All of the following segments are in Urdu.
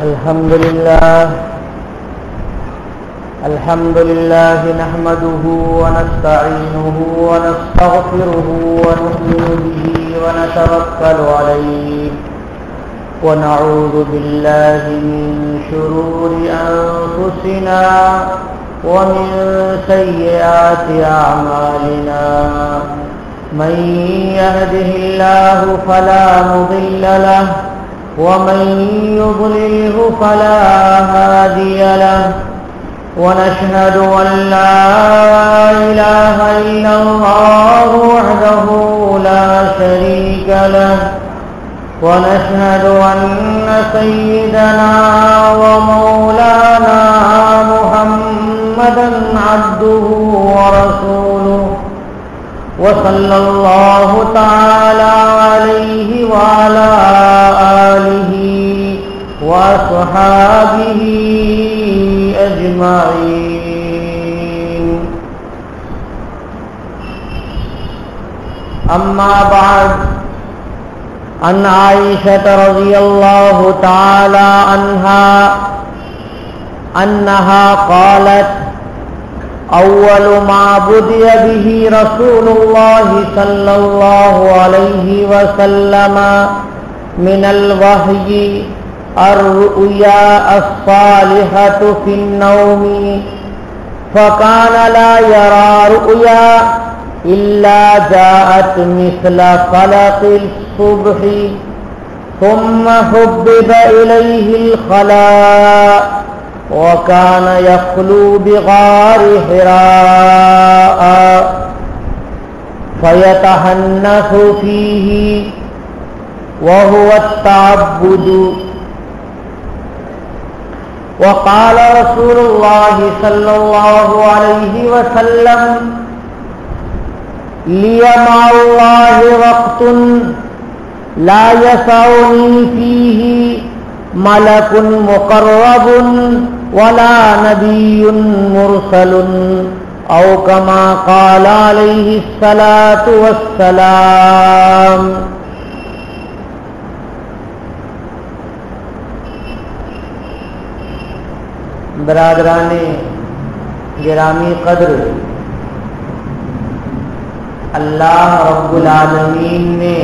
الحمد لله نحمده ونستعينه ونستغفره ونؤمن به ونتوكل عليه ونعوذ بالله من شرور أنفسنا ومن سيئات أعمالنا من يهده الله فلا مضل له ومن يضلله فلا هادي له ونشهد أن لا إله إلا الله وحده لا شريك له ونشهد أن سيدنا ومولانا محمدا عبده ورسوله وصلى الله تعالى عليه وعلى آله وصحابه أجمعين أما بعد عن عائشة رضي الله تعالى عنها أنها قالت أول ما بدأ به رسول الله صلى الله عليه وسلم من الوحي الرؤيا الصالحة في النوم فكان لا يرى رؤيا إلا جاءت مثل فلق الصبح ثم حبب إليه الخلاء وكان يخلو بغار حراء فيتحنث فيه وهو التعبد وقال رسول الله صلى الله عليه وسلم لي مع الله وقت لا يسعني فيه ملك مقرب ولا نبي مرسل أو كما قال عليه الصلاة والسلام. برادران گرامی قدر، اللہ رب العالمین نے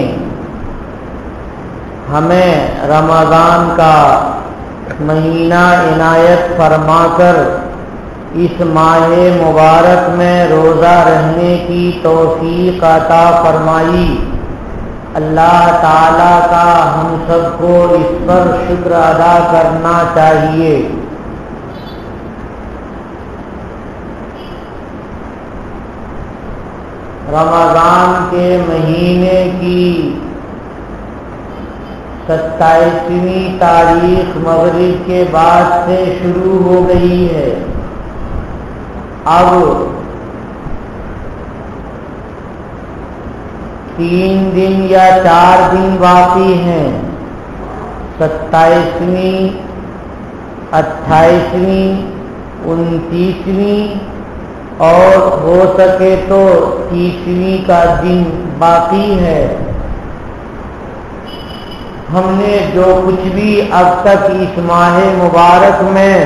ہمیں رمضان کا مہینہ عنایت فرما کر اس ماہ مبارک میں روزہ رہنے کی توفیق عطا فرمائی. اللہ تعالیٰ کا ہم سب کو اس پر شکر ادا کرنا چاہیے. رمضان کے مہینے کی 27ویں تاریخ مغرب کے بعد سے شروع ہو گئی ہے. اب 3 دن یا 4 دن باقی ہیں. 27ویں 28ویں 29ویں اور ہو سکے تو 30ویں کا دن باقی ہے. ہم نے جو کچھ بھی اب تک اس ماہ مبارک میں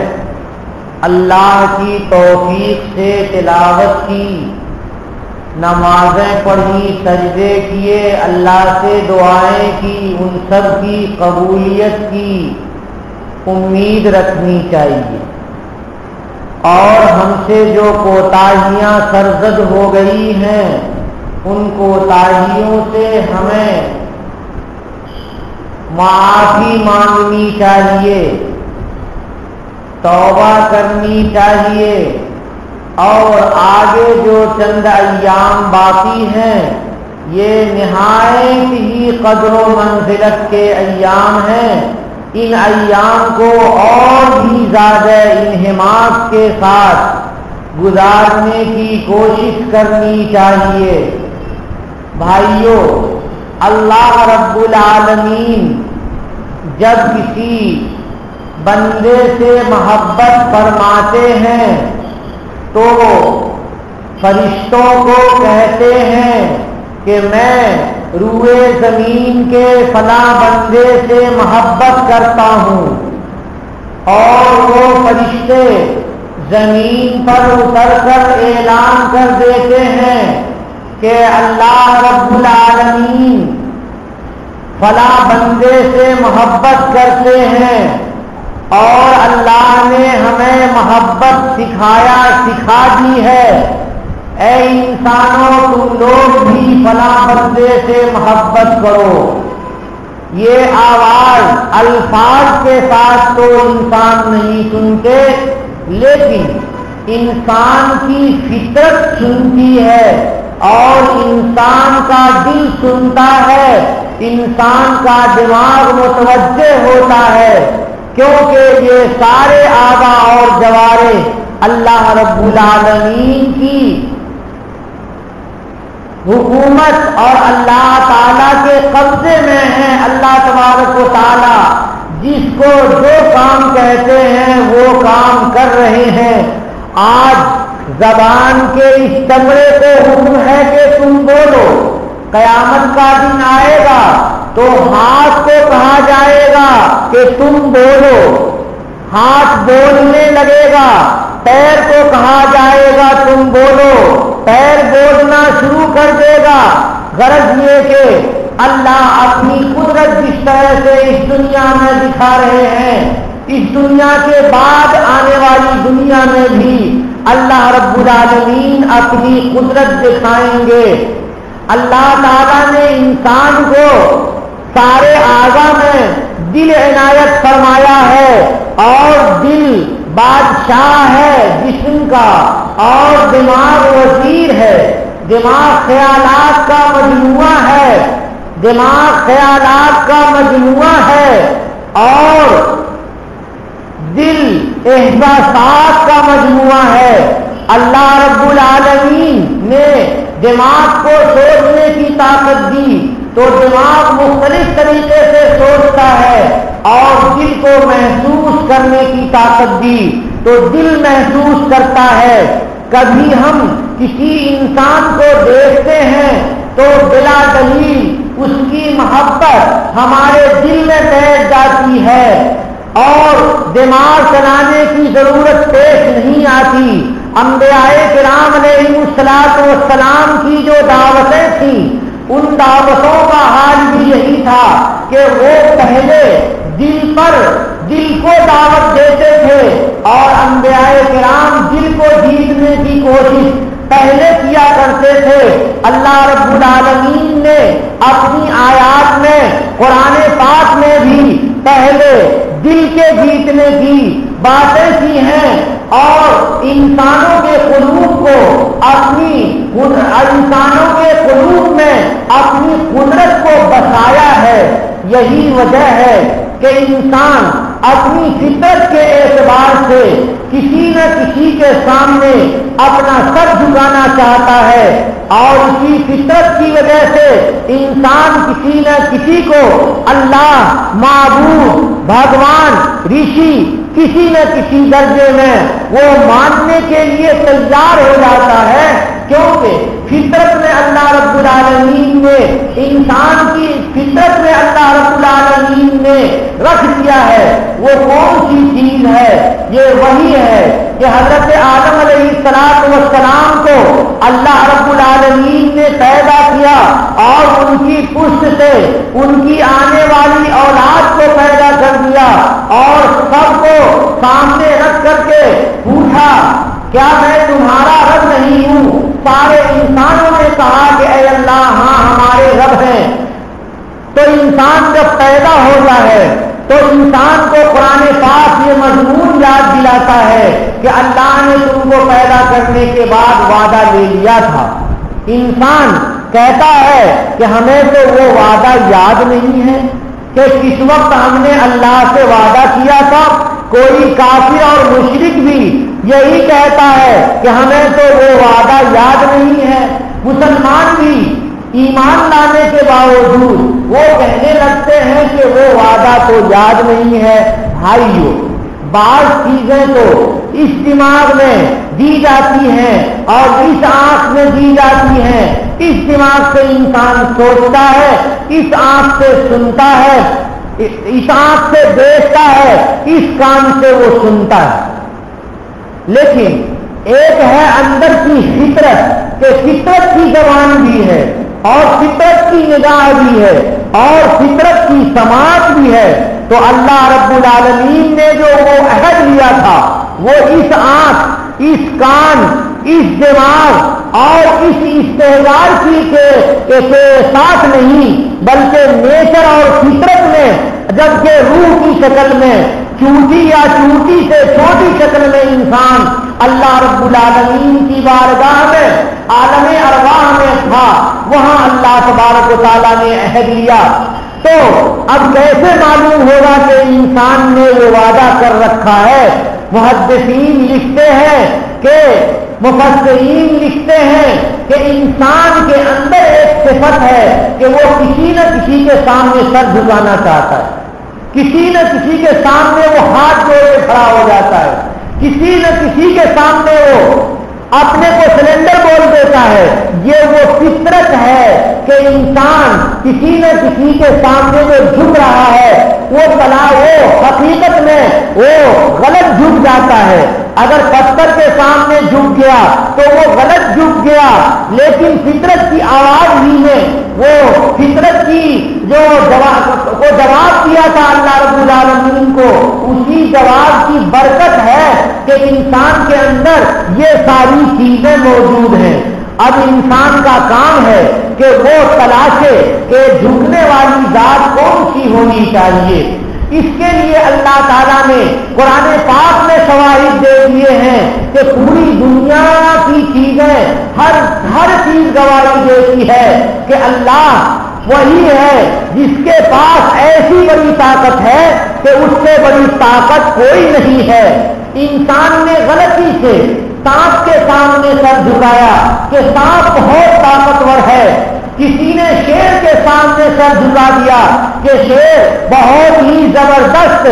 اللہ کی توفیق سے تلاوت کی، نمازیں پڑھی، سجدے کیے، اللہ سے دعائیں کی، ان سب کی قبولیت کی امید رکھنی چاہیے. اور ہم سے جو کوتاہیاں سرزد ہو گئی ہیں ان کوتاہیوں سے ہمیں معافی مانگنی چاہیے، توبہ کرنی چاہیے، اور آگے جو چند ایام باقی ہیں یہ نہایت ہی قدر و منزلت کے ایام ہیں. ان ایام کو اور بھی زیادہ انہماک کے ساتھ گزارنے کی کوشش کرنی چاہیے. بھائیو، اللہ رب العالمین جب کسی بندے سے محبت فرماتے ہیں تو فرشتوں کو کہتے ہیں کہ میں روئے زمین کے فلاں بندے سے محبت کرتا ہوں، اور وہ فرشتے زمین پر اتر کر اعلان کر دیتے ہیں کہ اللہ رب العالمین فلاں بندے سے محبت کرتے ہیں اور اللہ نے ہمیں محبت سکھا دی ہے، اے انسانوں تم لوگ بھی فلاں بندے سے محبت کرو۔ یہ آواز الفاظ کے ساتھ تو انسان نہیں سنتے، لیکن انسان کی فطرت سنتی ہے اور انسان کا دل سنتا ہے، انسان کا دماغ متوجہ ہوتا ہے، کیونکہ یہ سارے آبا اور جوارے اللہ رب العالمین کی حکومت اور اللہ تعالیٰ کے قبضے میں ہیں۔ اللہ تبارک و تعالیٰ جس کو جو کام کہتے ہیں وہ کام کر رہے ہیں۔ آج زبان کے اس چمڑے کو حکم ہے کہ تم بولو، قیامت کا دن آئے گا تو ہاتھ کو کہا جائے گا کہ تم بولو، ہاتھ بولنے لگے گا، پیر کو کہا جائے گا تم بولو، پیر بولنا شروع کر دے گا۔ غرض یہ کہ اللہ اپنی قدرت جس طرح سے اس دنیا میں دکھا رہے ہیں، اس دنیا کے بعد آنے والی دنیا میں بھی اللہ رب العالمین اپنی قدرت دکھائیں گے۔ اللہ تعالیٰ نے انسان کو سارے اعضاء میں دل عنایت فرمایا ہے، اور دل بادشاہ ہے جسم کا اور دماغ وزیر ہے۔ دماغ خیالات کا مجموعہ ہے، دماغ خیالات کا مجموعہ ہے، اور دل احساسات کا مجموعہ ہے۔ اللہ رب العالمین نے دماغ کو سوچنے کی طاقت دی تو دماغ مختلف طریقے سے سوچتا ہے، اور دل کو محسوس کرنے کی طاقت دی تو دل محسوس کرتا ہے۔ کبھی ہم کسی انسان کو دیکھتے ہیں تو بلا دلیل اس کی محبت ہمارے دل میں بیٹھ جاتی ہے اور دماغ چلانے کی ضرورت پیش نہیں آتی۔ انبیاء کرام علیہ الصلوۃ والسلام کی جو دعوتیں تھیں، ان دعوتوں کا حال بھی یہی تھا کہ وہ پہلے دل کو دعوت دیتے تھے، اور انبیاء کرام دل کو جیتنے کی کوشش پہلے کیا کرتے تھے۔ اللہ رب العالمین نے اپنی آیات میں، قرآن پاک میں بھی پہلے دل کے جیتنے کی باتیں کی ہیں، اور انسانوں کے قلوب میں اپنی قدرت کو بسایا ہے۔ یہی وجہ ہے کہ انسان اپنی فطرت کے اعتبار سے کسی نہ کسی کے سامنے اپنا سر جھکانا چاہتا ہے، اور اسی فطرت کی وجہ سے انسان کسی نہ کسی کو اللہ، معبود، بھگوان، رشی کسی نہ کسی درجے میں وہ ماننے کے لیے تیار ہو جاتا ہے، کیونکہ فطرت میں اللہ رب العالمین نے، انسان کی فطرت میں اللہ رب العالمین نے رکھ دیا ہے۔ وہ کون سی چیز ہے؟ یہ وہی ہے کہ حضرت آدم علیہ السلام کو اللہ رب العالمین نے پیدا کیا، اور ان کی پشت سے ان کی آنے والی اولاد کو پیدا کر دیا، اور سب کو سامنے رکھ کر کے پوچھا کیا میں تمہارا رب نہیں ہوں؟ سارے انسانوں نے کہا کہ اے اللہ ہاں ہمارے رب ہیں۔ تو انسان جب پیدا ہوتا ہے تو انسان کو قرآن پاک یہ مضمون یاد دلاتا ہے کہ اللہ نے تم کو پیدا کرنے کے بعد وعدہ لے لیا تھا۔ انسان کہتا ہے کہ ہمیں تو وہ وعدہ یاد نہیں ہے کہ کس وقت ہم نے اللہ سے وعدہ کیا تھا۔ کوئی کافر اور مشرک بھی یہی کہتا ہے کہ ہمیں تو وہ وعدہ یاد نہیں ہے۔ مسلمان بھی ایمان لانے کے باوجود وہ کہنے لگتے ہیں کہ وہ وعدہ تو یاد نہیں ہے۔ بھائیو، بعض چیزیں تو اس دماغ میں دی جاتی ہیں اور اس آنکھ میں دی جاتی ہیں۔ اس دماغ سے انسان سوچتا ہے، اس آنکھ سے سنتا ہے، اس آنکھ سے دیکھتا ہے، اس کان سے وہ سنتا ہے. لیکن ایک ہے اندر کی فطرت کہ فطرت کی زبان بھی ہے اور فطرت کی نگاہ بھی ہے اور فطرت کی سماعت بھی ہے. تو اللہ رب العالمین نے جو وہ عہد لیا تھا وہ اس آنکھ، اس کان، اس دماغ اور اس استحضار کی کے ساتھ نہیں بلکہ نیچر اور فطرت میں، جبکہ روح کی شکل میں چونٹی یا چونٹی سے چھوٹی شکل میں انسان اللہ رب العالمین کی بارگاہ میں عالم ارواح میں تھا، وہاں اللہ تبارک و تعالیٰ نے عہد لیا. تو اب کیسے معلوم ہوگا کہ انسان نے وہ وعدہ کر رکھا ہے؟ محدثین لکھتے ہیں کہ مفسرین لکھتے ہیں کہ انسان کے اندر ایک صفت ہے کہ وہ کسی نہ کسی کے سامنے سر جھکانا چاہتا ہے، کسی نہ کسی کے سامنے وہ ہاتھ جوڑ کے کھڑا ہو جاتا ہے، کسی نہ کسی کے سامنے وہ اپنے کو سلنڈر بول دیتا ہے. یہ وہ فطرت ہے کہ انسان کسی نہ کسی کے سامنے جو جھک رہا ہے وہ حقیقت میں وہ غلط جھک جاتا ہے. اگر پتھر کے سامنے جھک گیا تو وہ غلط جھک گیا، لیکن فطرت کی آواز ہی میں وہ فطرت کی جو جواب دیا تھا اللہ رب العالمین کو، اسی جواب کی برکت ہے کہ انسان کے اندر یہ ساری چیزیں موجود ہیں. اب انسان کا کام ہے کہ وہ تلاشے کہ جھکنے والی ذات کون سی ہونی چاہیے. اس کے لیے اللہ تعالیٰ نے قرآن پاک میں شواہد دے دیے ہیں کہ پوری دنیا کی چیزیں ہر چیز گواہی دیتی ہے کہ اللہ وہی ہے جس کے پاس ایسی بڑی طاقت ہے کہ اس سے بڑی طاقت کوئی نہیں ہے. انسان نے غلطی سے سانپ کے سامنے سر جھکایا کہ سانپ بہت طاقتور ہے، کسی نے شیر کے سامنے سر جھکا دیا کہ شیر بہت ہی زبردست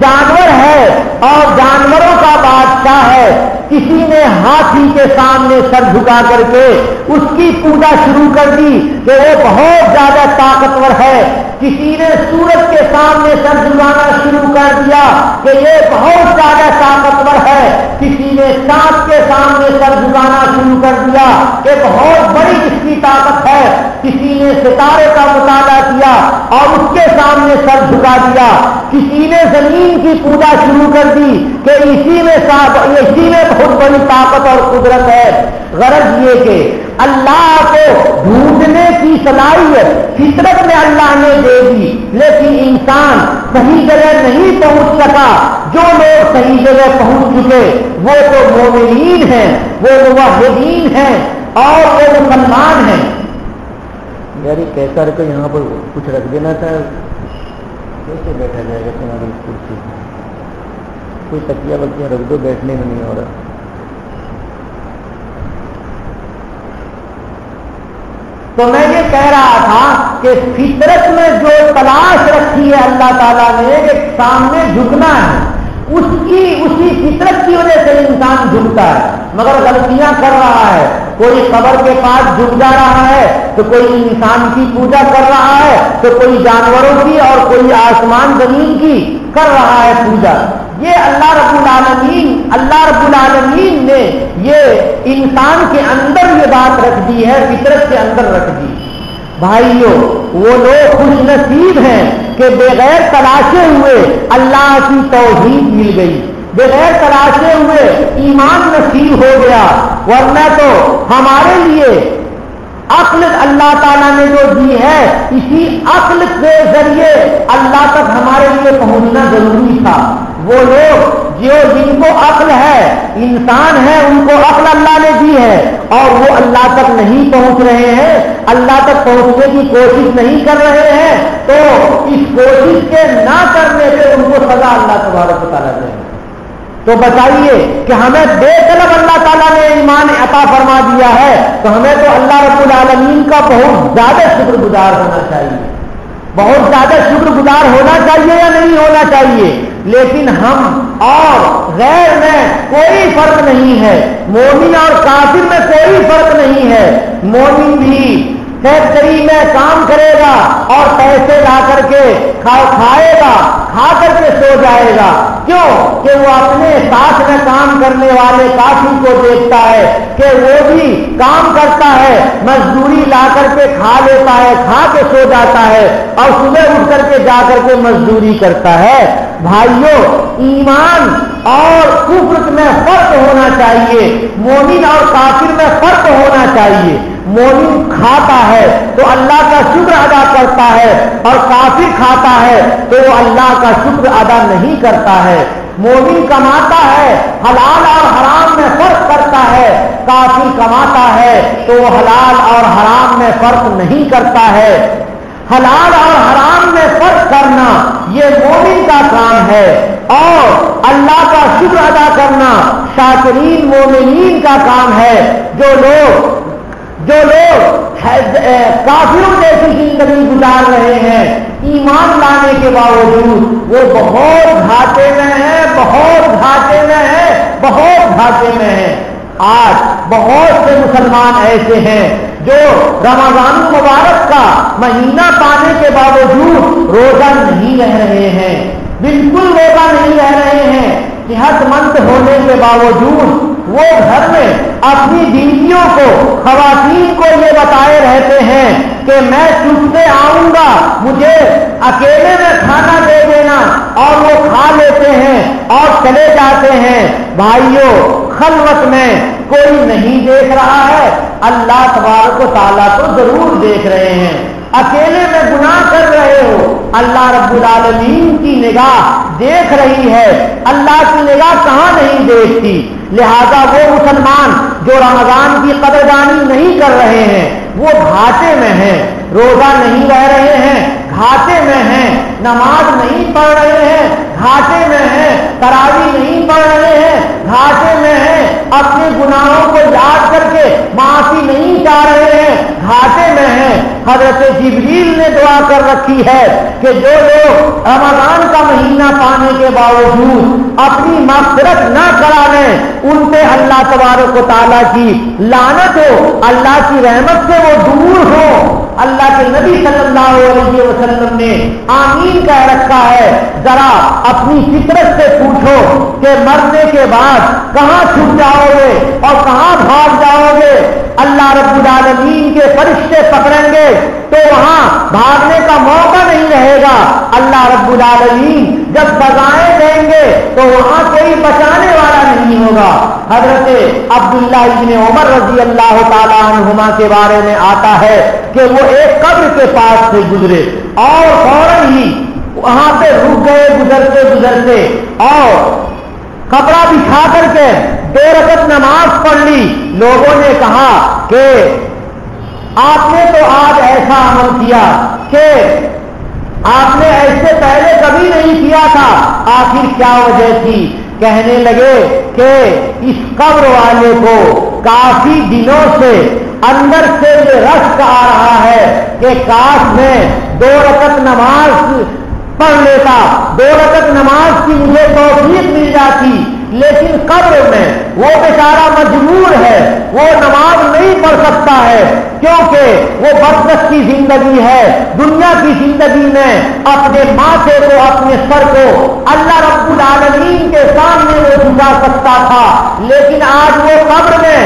جانور ہے اور جانوروں کا بادشاہ ہے، کسی نے ہاتھی کے سامنے سر جھکا کر کے اس کی پوجا شروع کر دی کہ وہ بہت زیادہ طاقتور ہے، کسی نے سورج کے سامنے سر جھکانا شروع کر دیا کہ یہ بہت زیادہ طاقتور ہے، کسی نے چاند کے سامنے سر جھکانا شروع کر دیا کہ بہت بڑی اس کی طاقت ہے، کسی نے ستارے کا مطالعہ کیا اور اس کے سامنے سر جھکا دیا، کسی نے زمین کی پوجا شروع کر دی کہ اسی میں بہت بڑی طاقت اور قدرت ہے. غرض یہ کہ اللہ کو ڈھونڈنے کی صلاحیت فطرت میں اللہ نے دے دی، لیکن انسان صحیح جگہ نہیں پہنچ سکا. جو لوگ صحیح جگہ پہنچ چکے وہ تو مومنین ہیں، وہ موحدین ہیں اور وہ مسلمان ہیں. یاری کیسا رکھو یہاں پر کچھ رکھ دینا تھا، کیسے بیٹھا جائے گا تمہاری کرسی؟ کوئی تکیہ بکیاں رکھ دو، بیٹھنے میں نہیں ہو رہا. تو میں یہ کہہ رہا تھا کہ فطرت میں جو تلاش رکھی ہے اللہ تعالیٰ نے کہ سامنے جھکنا ہے، اسی فطرت کی وجہ سے انسان جھکتا ہے، مگر غلطیاں کر رہا ہے. کوئی قبر کے پاس جھک جا رہا ہے تو کوئی انسان کی پوجا کر رہا ہے تو کوئی جانوروں کی اور کوئی آسمان زمین کی کر رہا ہے پوجا. یہ اللہ رب العالمین نے یہ انسان کے اندر یہ بات رکھ دی ہے، فطرت کے اندر رکھ دی. بھائیوں، وہ لوگ خوش نصیب ہیں کہ بغیر تلاشے ہوئے اللہ کی توحید مل گئی، بغیر تلاشے ہوئے ایمان نصیب ہو گیا. ورنہ تو ہمارے لیے عقل اللہ تعالیٰ نے جو دی ہے، اسی عقل کے ذریعے اللہ تک ہمارے لیے پہنچنا ضروری تھا. وہ لوگ جن کو عقل ہے، انسان ہے، ان کو عقل اللہ نے دی ہے اور وہ اللہ تک نہیں پہنچ رہے ہیں، اللہ تک پہنچنے کی کوشش نہیں کر رہے ہیں، تو اس کوشش کے نہ کرنے سے ان کو سزا اللہ تبارک و تعالیٰ دے. تو بتائیے کہ ہمیں بے طلب اللہ تعالیٰ نے ایمان عطا فرما دیا ہے تو ہمیں تو اللہ رب العالمین کا بہت زیادہ شکر گزار ہونا چاہیے، بہت زیادہ شکر گزار ہونا چاہیے یا نہیں ہونا چاہیے. لیکن ہم اور غیر میں کوئی فرق نہیں ہے، مومن اور کافر میں کوئی فرق نہیں ہے. مومن بھی فیکٹری میں کام کرے گا اور پیسے لا کر کے کھائے گا، کھا کر کے سو جائے گا. کیوں کہ وہ اپنے ساتھ میں کام کرنے والے کافی کو دیکھتا ہے کہ وہ بھی کام کرتا ہے، مزدوری لا کر کے کھا لیتا ہے، کھا کے سو جاتا ہے اور صبح اٹھ کر کے جا کر کے مزدوری کرتا ہے. بھائیوں، ایمان اور کفر میں فرق ہونا چاہیے، مومن اور کافر میں فرق ہونا چاہیے. مومن کھاتا ہے تو اللہ کا شکر ادا کرتا ہے اور کافر کھاتا ہے تو وہ اللہ کا شکر ادا نہیں کرتا ہے. مومن کماتا ہے، حلال اور حرام میں فرق کرتا ہے، کافر کماتا ہے تو وہ حلال اور حرام میں فرق نہیں کرتا ہے. حلال اور حرام میں فرق کرنا یہ مومن کا کام ہے اور اللہ کا شکر ادا کرنا شاکرین مومنین کا کام ہے. جو لوگ کافروں جیسی زندگی گزار رہے ہیں ایمان لانے کے باوجود وہ بہت گھاٹے میں ہیں، بہت گھاٹے میں ہیں، بہت گھاٹے میں ہیں. آج بہت سے مسلمان ایسے ہیں جو رمضان مبارک کا مہینہ پانے کے باوجود روزہ نہیں رہ رہے ہیں، بالکل روزہ نہیں رہ رہے ہیں. صحت مند ہونے کے باوجود وہ گھر میں اپنی بیویوں کو، خواتین کو یہ بتائے رہتے ہیں کہ میں تجھ سے آؤں گا، مجھے اکیلے میں کھانا دے دینا، اور وہ کھا لیتے ہیں اور چلے جاتے ہیں. بھائیوں، خلوت میں کوئی نہیں دیکھ رہا ہے، اللہ تبارک و تعالیٰ تو ضرور دیکھ رہے ہیں. اکیلے میں گناہ کر رہے ہو، اللہ رب العالمین کی نگاہ دیکھ رہی ہے. اللہ کی نگاہ کہاں نہیں دیکھتی؟ لہذا وہ مسلمان جو رمضان کی قدردانی نہیں کر رہے ہیں وہ گھاٹے میں ہیں، روزہ نہیں رہ رہے ہیں، گھاٹے میں ہیں، نماز نہیں پڑھ رہے ہیں، گھاٹے میں ہیں، تراویح نہیں پڑھ رہے ہیں، گھاٹے میں ہیں، اپنے گناہوں کو یاد کر کے معافی نہیں چاہ رہے ہیں، گھاٹے میں ہیں. حضرت جبریل نے دعا کر رکھی ہے کہ جو لوگ رمضان کا مہینہ پانے کے باوجود اپنی مغفرت نہ کرا لیں ان پہ اللہ تبارک و تعالیٰ کی لعنت ہو، اللہ کی رحمت سے وہ دور ہو. اللہ کے نبی صلی اللہ علیہ وسلم نے آمین کہہ رکھا ہے. ذرا اپنی فطرت سے پوچھو کہ مرنے کے بعد کہاں چھپ جاؤ گے اور کہاں بھاگ جاؤ گے؟ اللہ رب العالمین کے فرشتے پکڑیں گے تو وہاں بھاگنے کا موقع نہیں رہے گا. اللہ رب العالمین جب سزائیں دیں گے تو وہاں کوئی بچانے والا نہیں ہوگا. حضرت عبداللہ ابن عمر رضی اللہ تعالیٰ عنہما کے بارے میں آتا ہے کہ وہ ایک قبر کے پاس سے گزرے اور فوراً ہی وہاں پہ رک گئے گزرتے گزرتے اور کپڑا بچھا کر کے 2 رکعت نماز پڑھ لی. لوگوں نے کہا کہ آپ نے تو آج ایسا عمل کیا کہ آپ نے ایسے پہلے کبھی نہیں کیا تھا، آخر کیا وجہ تھی؟ کہنے لگے کہ اس قبر والے کو کافی دنوں سے اندر سے یہ رشک آ رہا ہے کہ کاش میں 2 رکعت نماز پڑھ لیتا، 2 رکعت نماز کی مجھے توفیق مل جاتی، لیکن قبر میں وہ بیچارہ مجبور ہے، وہ نماز نہیں پڑھ سکتا ہے کیونکہ وہ بدبخت کی زندگی ہے. دنیا کی زندگی میں اپنے ماتھے کو، اپنے سر کو اللہ رب العالمین کے سامنے وہ جھکا سکتا تھا، لیکن آج وہ قبر میں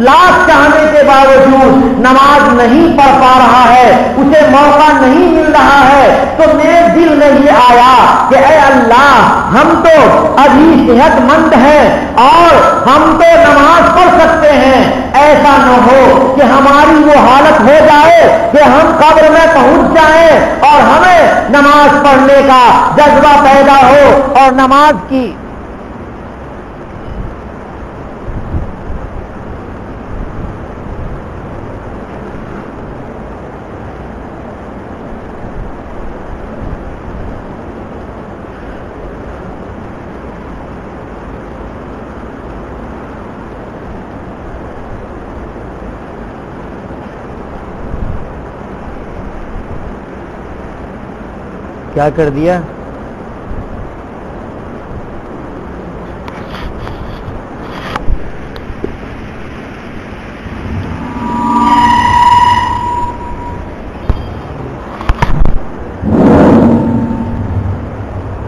لاکھ چاہنے کے باوجود نماز نہیں پڑھ پا رہا ہے، اسے موقع نہیں مل رہا ہے. تو میرے دل میں یہ آیا کہ اے اللہ، ہم تو ابھی صحت مند ہیں اور ہم تو نماز پڑھ سکتے ہیں، ایسا نہ ہو کہ ہماری وہ حالت ہو جائے کہ ہم قبر میں پہنچ جائیں اور ہمیں نماز پڑھنے کا جذبہ پیدا ہو اور نماز کی کیا کر دیا؟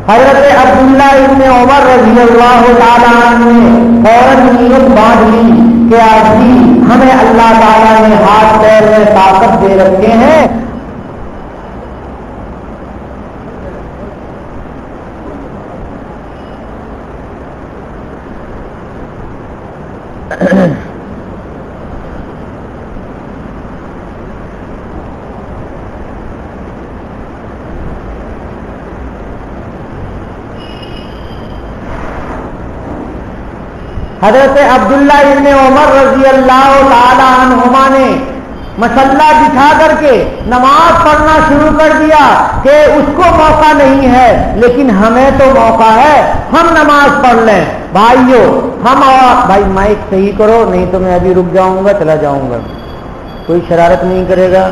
حضرت عبداللہ ابن عمر رضی اللہ تعالیٰ عنہ نے فوراً نیت باندھ لی کہ آج بھی ہمیں اللہ تعالیٰ نے ہاتھ پیر میں طاقت دے رکھے ہیں، حضرت عبداللہ ابن عمر رضی اللہ تعالی عنہما نے مسلح بچھا کر کے نماز پڑھنا شروع کر دیا کہ اس کو موقع نہیں ہے لیکن ہمیں تو موقع ہے، ہم نماز پڑھ لیں۔ بھائیو ہم بھائی مائک صحیح کرو نہیں تو میں ابھی رک جاؤں گا، چلا جاؤں گا، کوئی شرارت نہیں کرے گا،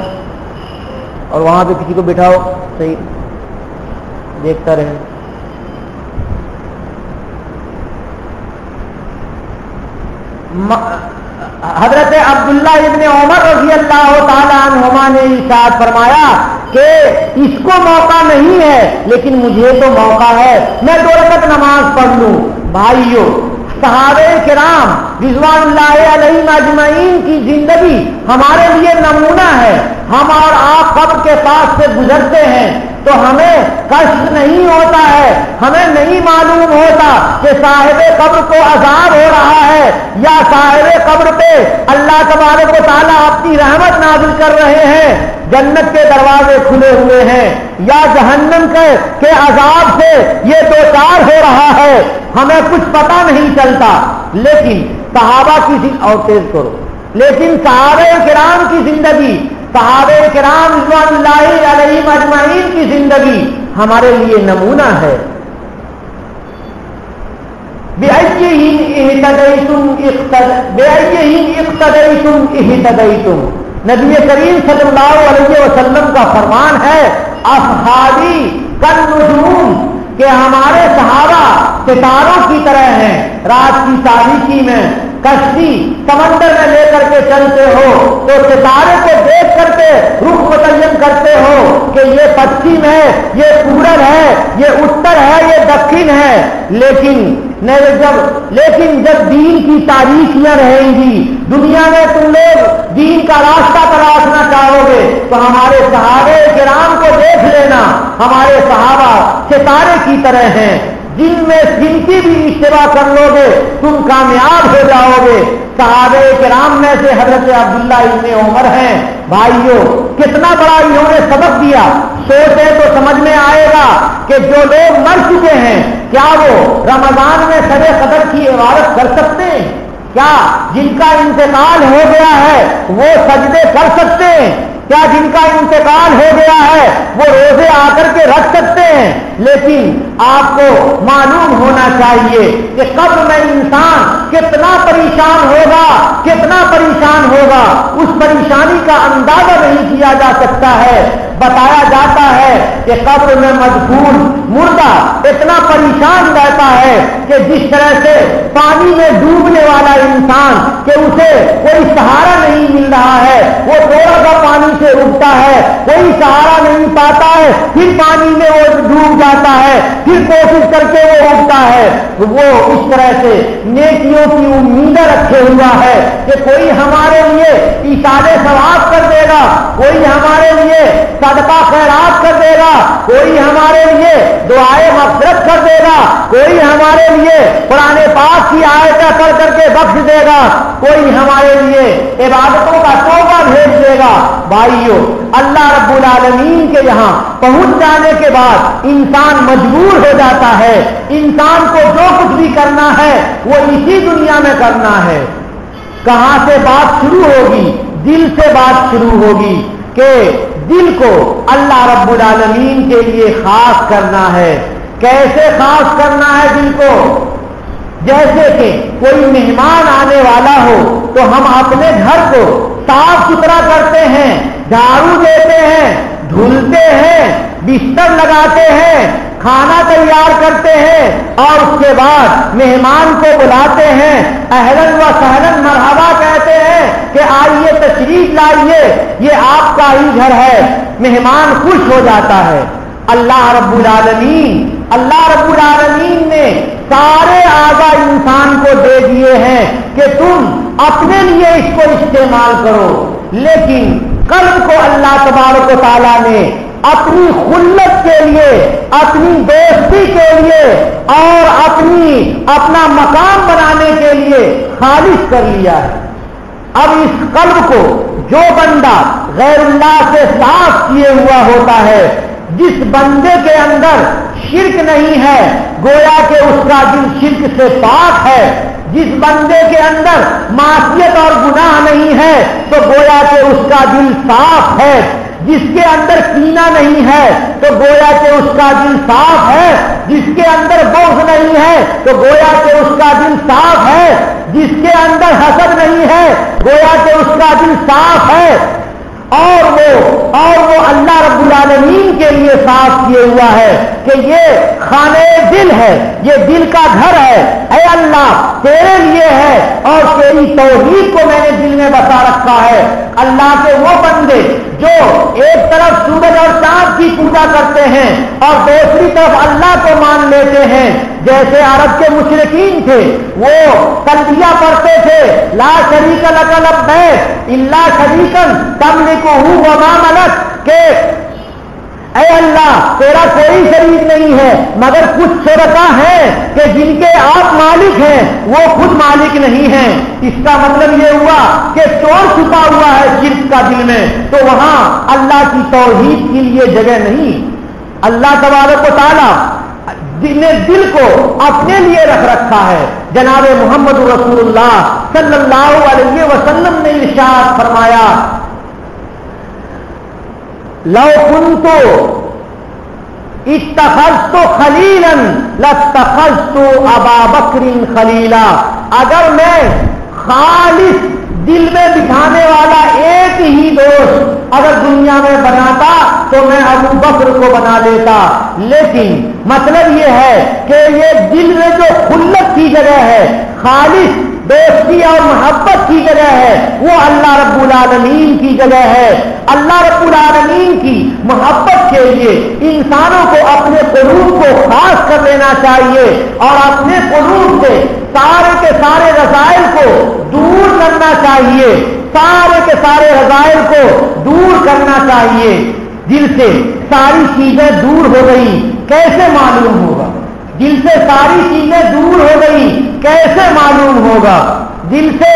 اور وہاں پہ کسی کو بٹھاؤ صحیح دیکھتا رہے۔ حضرت عبداللہ ابن عمر رضی اللہ تعالی عنہما نے ارشاد فرمایا کہ اس کو موقع نہیں ہے لیکن مجھے تو موقع ہے، میں 2 رکعت نماز پڑھ لوں۔ بھائیو صحابہ کرام رضوان اللہ علیہم اجمعین کی زندگی ہمارے لیے نمونہ ہے۔ ہم اور آپ قبر کے پاس سے گزرتے ہیں تو ہمیں کشف نہیں ہوتا ہے، ہمیں نہیں معلوم ہوتا کہ صاحب قبر کو عذاب ہو رہا ہے یا صاحب قبر پہ اللہ تبارک و تعالیٰ اپنی رحمت نازل کر رہے ہیں، جنت کے دروازے کھلے ہوئے ہیں یا جہنم کے عذاب سے یہ 2-4 ہو رہا ہے، ہمیں کچھ پتہ نہیں چلتا۔ لیکن صحابہ کی اور تیز کرو، لیکن صحابہ کرام کی زندگی، صحابہ کرام رضوان اللہ علیہم اجمعین کی زندگی ہمارے لیے نمونہ ہے۔ بِأَيِّهِمْ اقتدیتم اہتدیتم، نبی کریم صلی اللہ علیہ وسلم کا فرمان ہے اصحابی کالنجوم، کہ ہمارے صحابہ ستاروں کی طرح ہیں، رات کی تاریکی میں کشتی سمندر میں لے کر کے چلتے ہو تو ستارے کو دیکھ کر کے رخ متعین کرتے ہو کہ یہ پچھم ہے، یہ پورب ہے، یہ اتر ہے، یہ دکن ہے، لیکن جب دین کی تاریخیاں رہیں گی، دنیا میں تم لوگ دین کا راستہ تلاشنا چاہو گے تو ہمارے صحابہ کرام کو دیکھ لینا، ہمارے صحابہ ستارے کی طرح ہیں، جن کی بھی اتباع کر لو گے تم کامیاب ہو جاؤ گے۔ صحابہ کرام میں سے حضرت عبداللہ ابن عمر ہیں۔ بھائیو کتنا بڑا انہوں نے سبق دیا، سوچے تو سمجھ میں آئے گا کہ جو لوگ مر چکے ہیں کیا وہ رمضان میں شب قدر کی عبادت کر سکتے ہیں؟ کیا جن کا انتقال ہو گیا ہے وہ سجدے کر سکتے ہیں؟ کیا جن کا انتقال ہو گیا ہے وہ روزے آ کر کے رکھ سکتے ہیں؟ لیکن آپ کو معلوم ہونا چاہیے کہ قبر میں انسان کتنا پریشان ہوگا، کتنا پریشان ہوگا، اس پریشانی کا اندازہ نہیں کیا جا سکتا ہے۔ بتایا جاتا ہے کہ قبر میں مدفون مردہ اتنا پریشان رہتا ہے کہ جس طرح سے پانی میں ڈوبنے والا انسان کہ اسے کوئی سہارا نہیں مل رہا ہے، وہ تھوڑا سا پانی سے اٹھتا ہے، کوئی سہارا نہیں پاتا ہے، پھر پانی میں وہ ڈوب جاتا ہے، پھر کوشش کر کے وہ اٹھتا ہے، وہ اس طرح سے نیکیوں کی امیدیں رکھے ہوا ہے کہ کوئی ہمارے لیے ایثار ثواب کر دے گا، کوئی ہمارے لیے صدقہ خیرات کر دے گا، کوئی ہمارے لیے دعائے مغفرت کر دے گا، کوئی ہمارے لیے قرآن پاک کی آیتیں پڑھ کر کے بخش دے گا، کوئی ہمارے لیے عبادتوں کا توبہ بھیج دے گا۔ بھائیو اللہ رب العالمین کے یہاں پہنچ جانے کے بعد انسان مجبور ہو جاتا ہے، انسان کو جو کچھ بھی کرنا ہے وہ اسی دنیا میں کرنا ہے۔ کہاں سے بات شروع ہوگی؟ دل سے بات شروع ہوگی کہ دل کو اللہ رب العالمین کے لیے خاص کرنا ہے۔ کیسے خاص کرنا ہے دل کو؟ جیسے کہ کوئی مہمان آنے والا ہو تو ہم اپنے گھر کو صاف ستھرا کرتے ہیں، جھاڑو دیتے ہیں، دھلتے ہیں، بستر لگاتے ہیں، کھانا تیار کرتے ہیں اور اس کے بعد مہمان کو بلاتے ہیں، اہلاً و سہلاً مرحبا کہتے ہیں کہ آئیے تشریف لائیے، یہ آپ کا ہی گھر ہے، مہمان خوش ہو جاتا ہے۔ اللہ رب العالمین اللہ رب العالمین نے سارے اعضاء انسان کو دے دیے ہیں کہ تم اپنے لیے اس کو استعمال کرو، لیکن قلب کو اللہ تبارک و تعالیٰ نے اپنی خلت کے لیے، اپنی دوستی کے لیے اور اپنا مقام بنانے کے لیے خالص کر لیا ہے۔ اب اس قلب کو جو بندہ غیر اللہ سے صاف کیے ہوا ہوتا ہے، جس بندے کے اندر شرک نہیں ہے گویا کہ اس کا دل شرک سے پاک ہے، جس بندے کے اندر معصیت اور گناہ نہیں ہے تو گویا کہ اس کا دل صاف ہے، جس کے اندر کینہ نہیں ہے تو گویا کہ اس کا دل صاف ہے، جس کے اندر بغض نہیں ہے تو گویا کہ اس کا دل صاف ہے، جس کے اندر حسد نہیں ہے گویا کہ اس کا دل صاف ہے، اور وہ اللہ رب العالمین کے لیے صاف کیے ہوا ہے کہ یہ خانہ دل ہے، یہ دل کا گھر ہے، اے اللہ تیرے لیے ہے اور تیری توحید کو میں نے دل میں بسا رکھا ہے۔ اللہ کے وہ بندے جو ایک طرف سورج اور چاند کی پوجا کرتے ہیں اور دوسری طرف اللہ کو مان لیتے ہیں، جیسے عرب کے مشرکین تھے، وہ تلبیہ پڑھتے تھے، لا شریک لک لبیک الا شریکا تملکہ وما ملک، کہ اے اللہ تیرا کوئی شریک نہیں ہے مگر کچھ شرکا ہیں کہ جن کے آپ مالک ہیں وہ خود مالک نہیں ہیں۔ اس کا مطلب یہ ہوا کہ چور چھپا ہوا ہے شرک کا دل میں، تو وہاں اللہ کی توحید کے لیے جگہ نہیں۔ اللہ تبارک و تعالیٰ نے دل کو اپنے لیے رکھ رکھا ہے۔ جناب محمد رسول اللہ صلی اللہ علیہ وسلم نے ارشاد فرمایا، لو كنت اتخذت خلیلا لاتخذت ابا بکر خلیلا، اگر میں خالص دل میں بٹھانے والا ایک ہی دوست اگر دنیا میں بناتا تو میں ابو بکر کو بنا لیتا، لیکن مطلب یہ ہے کہ یہ دل میں جو خلت کی جگہ ہے، خالص دوستی اور محبت کی جگہ ہے، وہ اللہ رب العالمین کی جگہ ہے۔ اللہ رب العالمین کی محبت کے لیے انسانوں کو اپنے قلوب کو خاص کر لینا چاہیے اور اپنے قلوب سے سارے کے سارے رذائل کو دور کرنا چاہیے، سارے کے سارے رذائل کو دور کرنا چاہیے۔ دل سے ساری چیزیں دور ہو گئی کیسے معلوم ہوگا؟ دل سے ساری چیزیں دور ہو گئی کیسے معلوم ہوگا؟ دل سے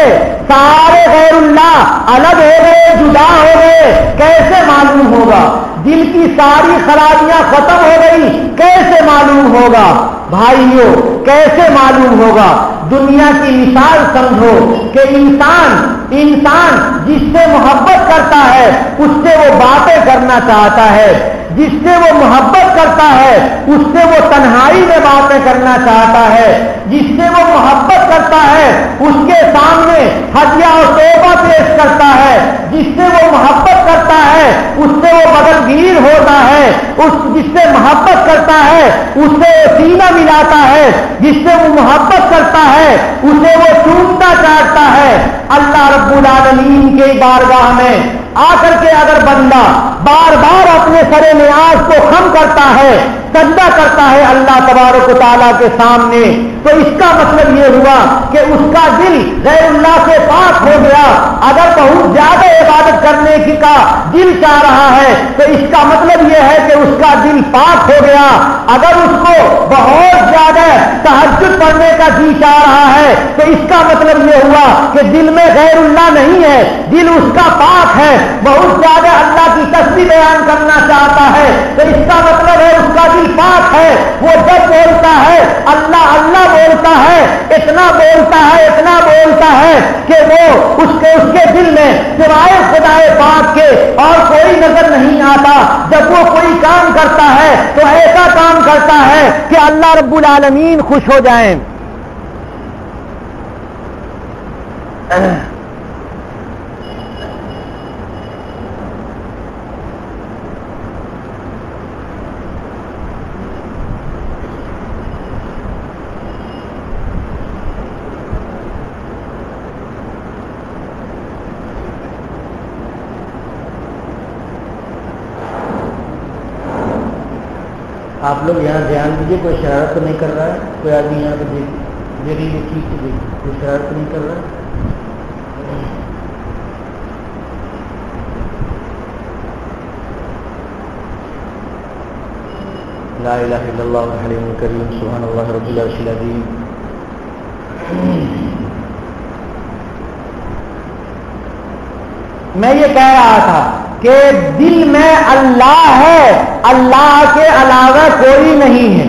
سارے غیر اللہ الگ ہو گئے، جدا ہو گئے کیسے معلوم ہوگا؟ دل کی ساری خرابیاں ختم ہو گئی کیسے معلوم ہوگا؟ بھائیوں کیسے معلوم ہوگا؟ دنیا کی مثال سمجھو کہ انسان جس سے محبت کرتا ہے اس سے وہ باتیں کرنا چاہتا ہے، جس سے وہ محبت کرتا ہے اس سے وہ تنہائی میں باتیں کرنا چاہتا ہے، جس سے وہ محبت کرتا ہے اس کے سامنے ہدیہ اور تحفہ پیش کرتا ہے، جس سے وہ محبت کرتا ہے اس سے وہ بدلگیر ہوتا ہے، جس سے محبت کرتا ہے اس سے وہ سینہ ملاتا ہے، جس سے وہ محبت کرتا ہے اسے وہ چومتا چاہتا ہے۔ اللہ رب العالمین کے بارگاہ میں آ کر کے اگر بندہ بار بار اپنے سر نیاز کو خم کرتا ہے، سجدہ کرتا ہے اللہ تبارک و تعالیٰ کے سامنے، تو اس کا مطلب یہ ہوا کہ اس کا دل غیر اللہ سے پاک ہو گیا۔ اگر بہت زیادہ عبادت کرنے کا دل چاہ رہا ہے تو اس کا مطلب یہ ہے کہ اس کا دل پاک ہو گیا۔ اگر اس کو بہت زیادہ تہجد پڑھنے کا جی چاہ رہا ہے تو اس کا مطلب یہ ہوا کہ دل میں غیر اللہ نہیں ہے، دل اس کا پاک ہے۔ بہت زیادہ اللہ کی تسبیح بیان کرنا چاہتا ہے تو اس کا مطلب ہے اس کا دل پاک ہے۔ وہ جب بولتا ہے اللہ اللہ بولتا ہے، اتنا بولتا ہے کہ وہ اس کے دل میں سوائے خدائے پاک کے اور کوئی نظر نہیں آتا۔ جب وہ کوئی کام کرتا ہے تو ایسا کام کرتا ہے کہ اللہ رب العالمین خوش ہو جائیں۔ آپ لوگ یہاں دھیان دیجیے، کوئی شرارت تو نہیں کر رہا ہے؟ کوئی آدمی یہاں پہ دیکھیے ٹھیک سے دیکھیے، کوئی شرارت تو نہیں کر رہا ہے؟ لا الہ الا اللہ الحلیم الکریم سبحان اللہ رب العرش العظیم۔ میں یہ کہہ رہا تھا کہ دل میں اللہ ہے، اللہ کے علاوہ کوئی نہیں ہے۔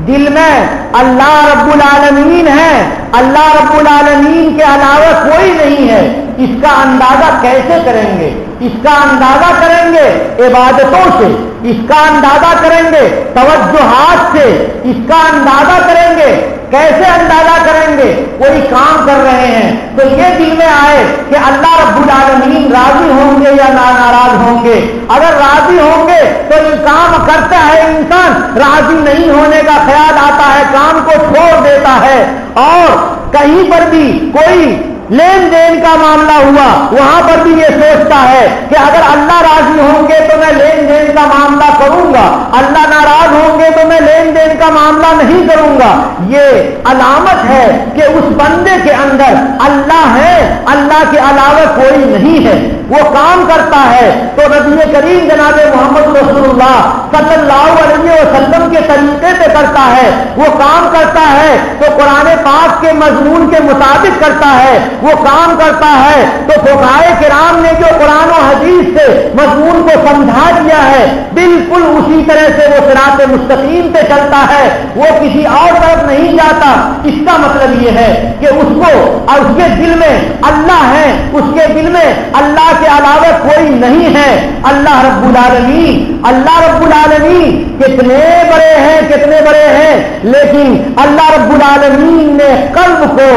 دل میں اللہ رب العالمین ہے، اللہ رب العالمین کے علاوہ کوئی نہیں ہے۔ اس کا اندازہ کیسے کریں گے؟ اس کا اندازہ کریں گے عبادتوں سے، اس کا اندازہ کریں گے توجہات سے، اس کا اندازہ کریں گے۔ کیسے اندازہ کریں گے؟ کوئی کام کر رہے ہیں تو یہ دل میں آئے کہ اللہ رب العالمین راضی ہوں گے یا ناراض ہوں گے۔ اگر راضی ہوں گے تو یہ کام کرتا ہے انسان، راضی نہیں ہونے کا خیال آتا ہے کام کو چھوڑ دیتا ہے۔ اور کہیں پر بھی کوئی لین دین کا معاملہ ہوا وہاں پر بھی یہ سوچتا ہے کہ اگر اللہ راضی ہوں گے تو میں لین دین کا معاملہ کروں گا، اللہ ناراض ہوں گے تو میں لین دین کا معاملہ نہیں کروں گا۔ یہ علامت ہے کہ اس بندے کے اندر اللہ ہے، اللہ کے علاوہ کوئی نہیں ہے۔ وہ کام کرتا ہے تو نبی کریم جناب محمد رسول اللہ صلی اللہ علیہ وسلم کے طریقے سے کرتا ہے۔ وہ کام کرتا ہے تو قرآن پاک کے مضمون کے مطابق کرتا ہے۔ وہ کام کرتا ہے تو فقہائے کرام نے جو قرآن و حدیث سے مضمون کو سمجھا دیا ہے بالکل اسی طرح سے وہ صراط مستقیم پہ چلتا ہے، وہ کسی اور طرف نہیں جاتا۔ اس کا مطلب یہ ہے کہ اس کو اور اس کے دل میں اللہ ہے، اس کے دل میں اللہ کے علاوہ کوئی نہیں ہے۔ اللہ رب العالمین، اللہ رب العالمین کتنے بڑے ہیں، کتنے بڑے ہیں، لیکن اللہ رب العالمین نے قلب کو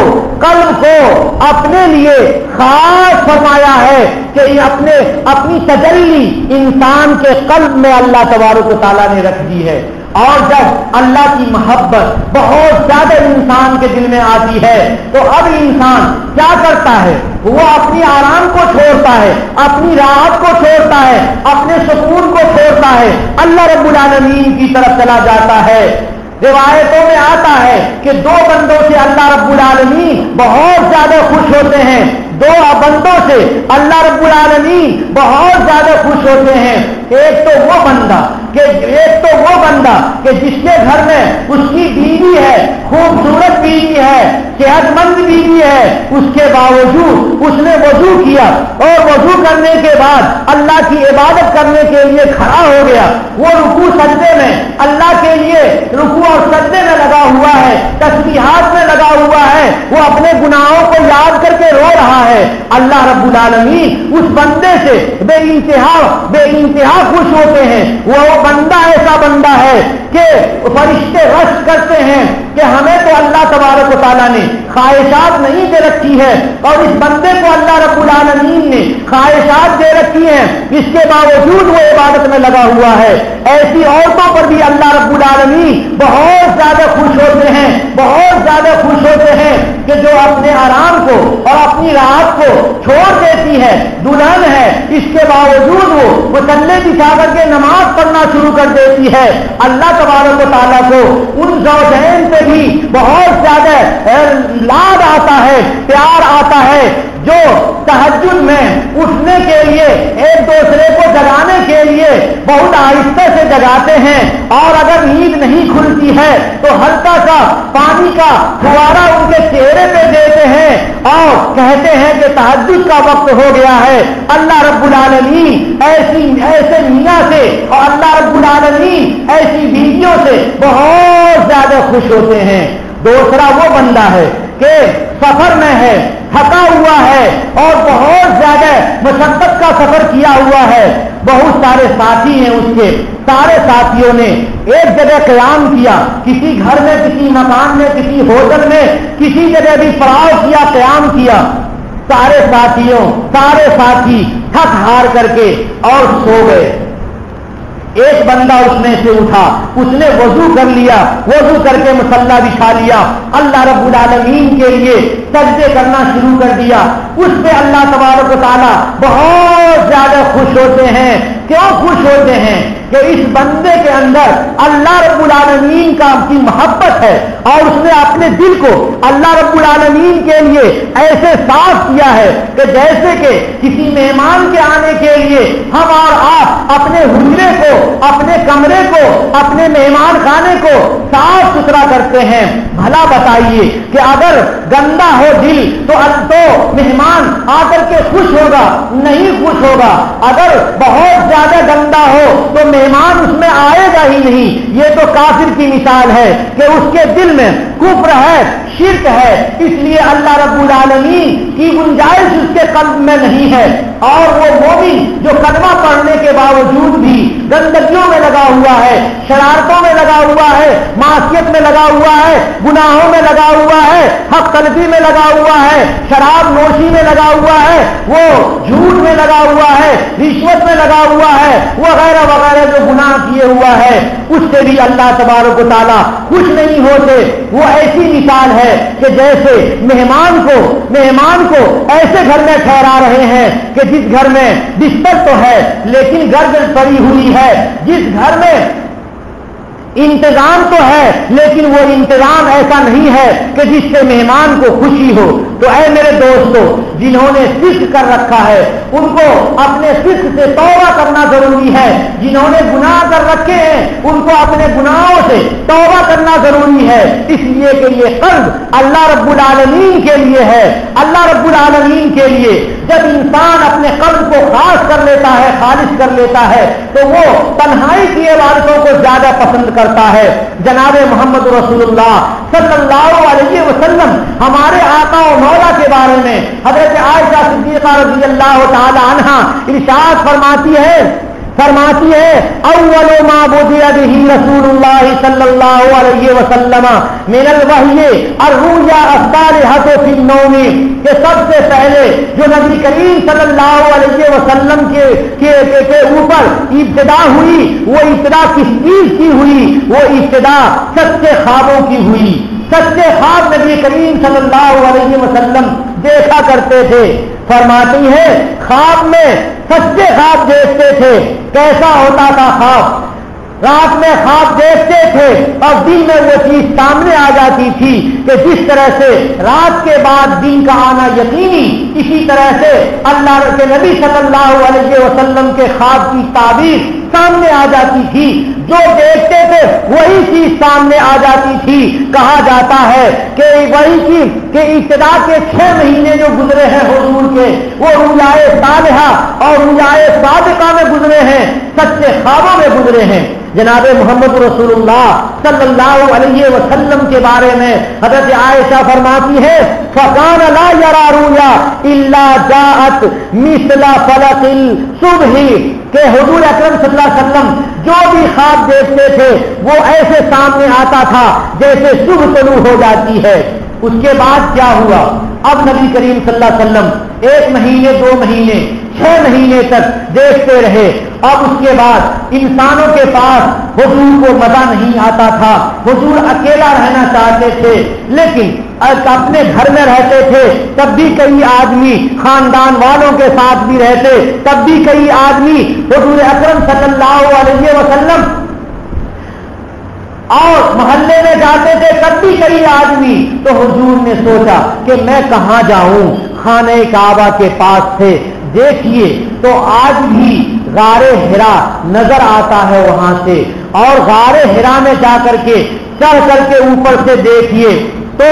اپنے لیے خاص فرمایا ہے کہ یہ اپنی تجلی انسان کے قلب میں اللہ تبارک و تعالیٰ نے رکھ دی ہے۔ اور جب اللہ کی محبت بہت زیادہ انسان کے دل میں آتی ہے تو اب انسان کیا کرتا ہے؟ وہ اپنی آرام کو چھوڑتا ہے، اپنی راحت کو چھوڑتا ہے، اپنے سکون کو چھوڑتا ہے، اللہ رب العالمین کی طرف چلا جاتا ہے۔ روایتوں میں آتا ہے کہ دو بندوں سے اللہ رب العالمین بہت زیادہ خوش ہوتے ہیں، دو بندوں سے اللہ رب العالمین بہت زیادہ خوش ہوتے ہیں۔ ایک تو وہ بندہ کہ جس کے گھر میں اس کی بیوی ہے، خوبصورت بیوی ہے، صحت مند بیوی ہے، اس کے باوجود اس نے وضو کیا اور وضو کرنے کے بعد اللہ کی عبادت کرنے کے لیے کھڑا ہو گیا۔ وہ رکوع سجدے میں اللہ کے لیے رکوع اور سجدے میں لگا ہوا ہے، تسبیحات میں لگا ہوا ہے، وہ اپنے گناہوں کو یاد کر کے رو رہا ہے۔ اللہ رب العالمین اس بندے سے بے انتہا خوش ہوتے ہیں۔ وہ بندہ ایسا بندہ ہے کہ فرشتے رشک کرتے ہیں کہ ہمیں تو اللہ تبارک و تعالیٰ نے خواہشات نہیں دے رکھی ہے اور اس بندے کو اللہ رب العالمین نے خواہشات دے رکھی ہیں، اس کے باوجود وہ عبادت میں لگا ہوا ہے۔ ایسی عورتوں پر بھی اللہ رب العالمین بہت زیادہ خوش ہوتے ہیں، بہت زیادہ خوش ہوتے ہیں کہ جو اپنے آرام کو اور اپنی راحت کو چھوڑ دیتی ہے، دلہن ہے، اس کے باوجود وہ مصلی بچھا کر کے نماز پڑھنا شروع کر دیتی ہے۔ اللہ تبارک و تعالیٰ کو ان زوجین سے بھی بہت زیادہ لاد آتا ہے، پیار آتا ہے، جو تہجد میں اٹھنے کے لیے ایک دوسرے کو جگانے کے لیے بہت آہستہ سے جگاتے ہیں، اور اگر نیند نہیں کھلتی ہے تو ہلکا سا پانی کا فوارہ ان کے چہرے پہ دیتے ہیں اور کہتے ہیں کہ تہجد کا وقت ہو گیا ہے۔ اللہ رب العالمین ایسے میاں سے اور اللہ رب العالمین ایسی بیویوں سے بہت زیادہ خوش ہوتے ہیں۔ دوسرا وہ بندہ ہے کہ سفر میں ہے، تھکا ہوا ہے اور بہت زیادہ مشقت کا سفر کیا ہوا ہے، بہت سارے ساتھی ہیں اس کے، سارے ساتھیوں نے ایک جگہ قیام کیا، کسی گھر میں، کسی مکان میں، کسی ہوٹل میں، کسی جگہ بھی پڑاؤ کیا، قیام کیا، سارے ساتھی تھک ہار کر کے اور سو گئے۔ ایک بندہ اس میں سے اٹھا، اس نے وضو کر لیا، وضو کر کے مصلی بچھا لیا، اللہ رب العالمین کے لیے سجدے کرنا شروع کر دیا۔ اس پہ اللہ تبارک و تعالیٰ بہت زیادہ خوش ہوتے ہیں۔ کیوں خوش ہوتے ہیں؟ کہ کہ اس بندے کے اندر اللہ رب العالمین کی محبت ہے اور اس نے اپنے دل کو اللہ رب العالمین کے لیے ایسے صاف کیا ہے کہ جیسے کہ کسی مہمان کے آنے کے لیے ہم اور آپ اپنے حجرے کو، اپنے کمرے کو، اپنے مہمان خانے کو صاف ستھرا کرتے ہیں۔ بھلا بتائیے کہ اگر گندا ہو دل تو مہمان آ کر کے خوش ہوگا؟ نہیں خوش ہوگا۔ اگر بہت زیادہ گندا ہو تو مہمان اس میں آئے گا ہی نہیں۔ یہ تو کافر کی مثال ہے کہ اس کے دل میں کفر ہے، شرک ہے، اس لیے اللہ رب العالمین کی گنجائش اس کے قلب میں نہیں ہے۔ اور وہ مومن جو کلمہ پڑھنے کے باوجود بھی گندگیوں میں لگا ہوا ہے، شرارتوں میں لگا ہوا ہے، معصیت میں لگا ہوا ہے، گناہوں میں لگا ہوا ہے، حق تلفی میں لگا ہوا ہے، شراب نوشی میں لگا ہوا ہے، وہ جھوٹ میں لگا ہوا ہے، رشوت میں لگا ہوا ہے، وغیرہ وغیرہ جو گناہ کیے ہوا ہے، اس سے بھی اللہ تبارک و تعالیٰ خوش نہیں ہوتے۔ وہ ایسی مثال ہے کہ جیسے مہمان کو ایسے گھر میں ٹھہرا رہے ہیں کہ جس گھر میں بستر تو ہے لیکن گرد پڑی ہوئی ہے، جس گھر میں انتظام تو ہے لیکن وہ انتظام ایسا نہیں ہے کہ جس سے مہمان کو خوشی ہو۔ تو اے میرے دوستو، جنہوں نے فسق کر رکھا ہے ان کو اپنے فسق سے توبہ کرنا ضروری ہے، جنہوں نے گناہ کر رکھے ہیں ان کو اپنے گناہوں سے توبہ کرنا ضروری ہے، اس لیے کہ یہ قلب اللہ رب العالمین کے لیے ہے۔ اللہ رب العالمین کے لیے جب انسان اپنے قلب کو خاص کر لیتا ہے، خالص کر لیتا ہے، تو وہ تنہائی کی عبادتوں کو زیادہ پسند کرتا ہے۔ جناب محمد رسول اللہ صلی اللہ علیہ وسلم ہمارے آقا و مولا کے بارے میں حضرت عائشہ صدیقہ رضی اللہ تعالی عنہا ارشاد فرماتی ہے اول ما بدأ به رسول اللہ صلی اللہ علیہ وسلم من الوحی الرؤیا الصالحۃ فی النوم، کہ سب سے پہلے جو نبی کریم صلی اللہ علیہ وسلم کے اوپر ابتدا ہوئی، وہ ابتدا کس چیز کی ہوئی؟ وہ ابتدا سچے خوابوں کی ہوئی۔ سچے خواب نبی کریم صلی اللہ علیہ وسلم دیکھا کرتے تھے۔ فرماتی ہے خواب میں سچے خواب دیکھتے تھے۔ کیسا ہوتا تھا خواب؟ رات میں خواب دیکھتے تھے اور دن میں وہ چیز سامنے آ جاتی تھی کہ جس طرح سے رات کے بعد دن کا آنا یقینی، اسی طرح سے اللہ کے نبی صلی اللہ علیہ وسلم کے خواب کی تعبیر سامنے آ جاتی تھی۔ جو دیکھتے تھے وہی چیز سامنے آ جاتی تھی۔ کہا جاتا ہے کہ وہی چیز کہ ابتدا کے 6 مہینے جو گزرے ہیں حضور کے، وہ رؤیائے صالحہ اور رؤیائے صادقہ میں گزرے ہیں، سچے خوابوں میں گزرے ہیں۔ جناب محمد رسول اللہ صلی اللہ علیہ وسلم کے بارے میں حضرت عائشہ فرماتی ہے فَكَانَ لَا يَرَى رُؤْيَا إِلَّا جَاءَتْ مِثْلَ فَلَقِ الصُّبْحِ، کہ حضور اکرم صلی اللہ علیہ وسلم جو بھی خواب دیکھتے تھے وہ ایسے سامنے آتا تھا جیسے صبح طلوع ہو جاتی ہے۔ اس کے بعد کیا ہوا؟ اب نبی کریم صلی اللہ علیہ وسلم 1 مہینے 2 مہینے 6 مہینے تک دیکھتے رہے۔ اب اس کے بعد انسانوں کے پاس حضور کو مزہ نہیں آتا تھا، حضور اکیلا رہنا چاہتے تھے، لیکن اپنے گھر میں رہتے تھے تب بھی کئی آدمی خاندان والوں کے ساتھ بھی رہتے، تب بھی کئی آدمی حضور اکرم صلی اللہ علیہ وسلم اور محلے میں جاتے تھے تب بھی کئی آدمی۔ تو حضور نے سوچا کہ میں کہاں جاؤں؟ خانہ کعبہ کے پاس تھے، دیکھیے تو آج بھی غار حرا نظر آتا ہے وہاں سے، اور غار حرا میں جا کر کے چڑھ کر کے اوپر سے دیکھیے تو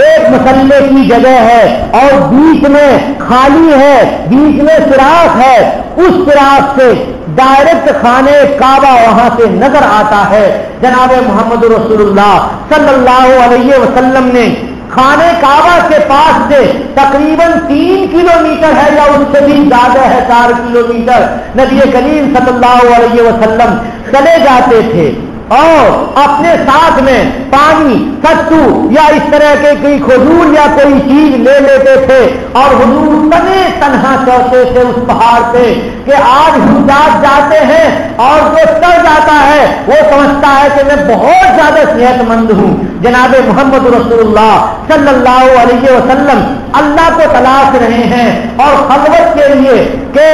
ایک مسلے کی جگہ ہے اور بیچ میں خالی ہے، بیچ میں سوراخ ہے، اس سوراخ سے ڈائریکٹ خانہ کعبہ وہاں سے نظر آتا ہے۔ جناب محمد رسول اللہ صلی اللہ علیہ وسلم نے خانہ کعبہ کے پاس سے تقریباً 3 کلومیٹر ہے یا اس سے بھی زیادہ ہے 4 کلومیٹر نبی کریم صلی اللہ علیہ وسلم چلے جاتے تھے اور اپنے ساتھ میں پانی، ستو یا اس طرح کے کوئی کھجور یا کوئی چیز لے لیتے تھے، اور حضور تنہا چڑھتے تھے اس پہاڑ پہ کہ آج حجاج جاتے ہیں اور جو چڑھ جاتا ہے وہ سمجھتا ہے کہ میں بہت زیادہ صحت مند ہوں۔ جناب محمد رسول اللہ صلی اللہ علیہ وسلم اللہ کو تلاش رہے ہیں اور خلوت کے لیے کہ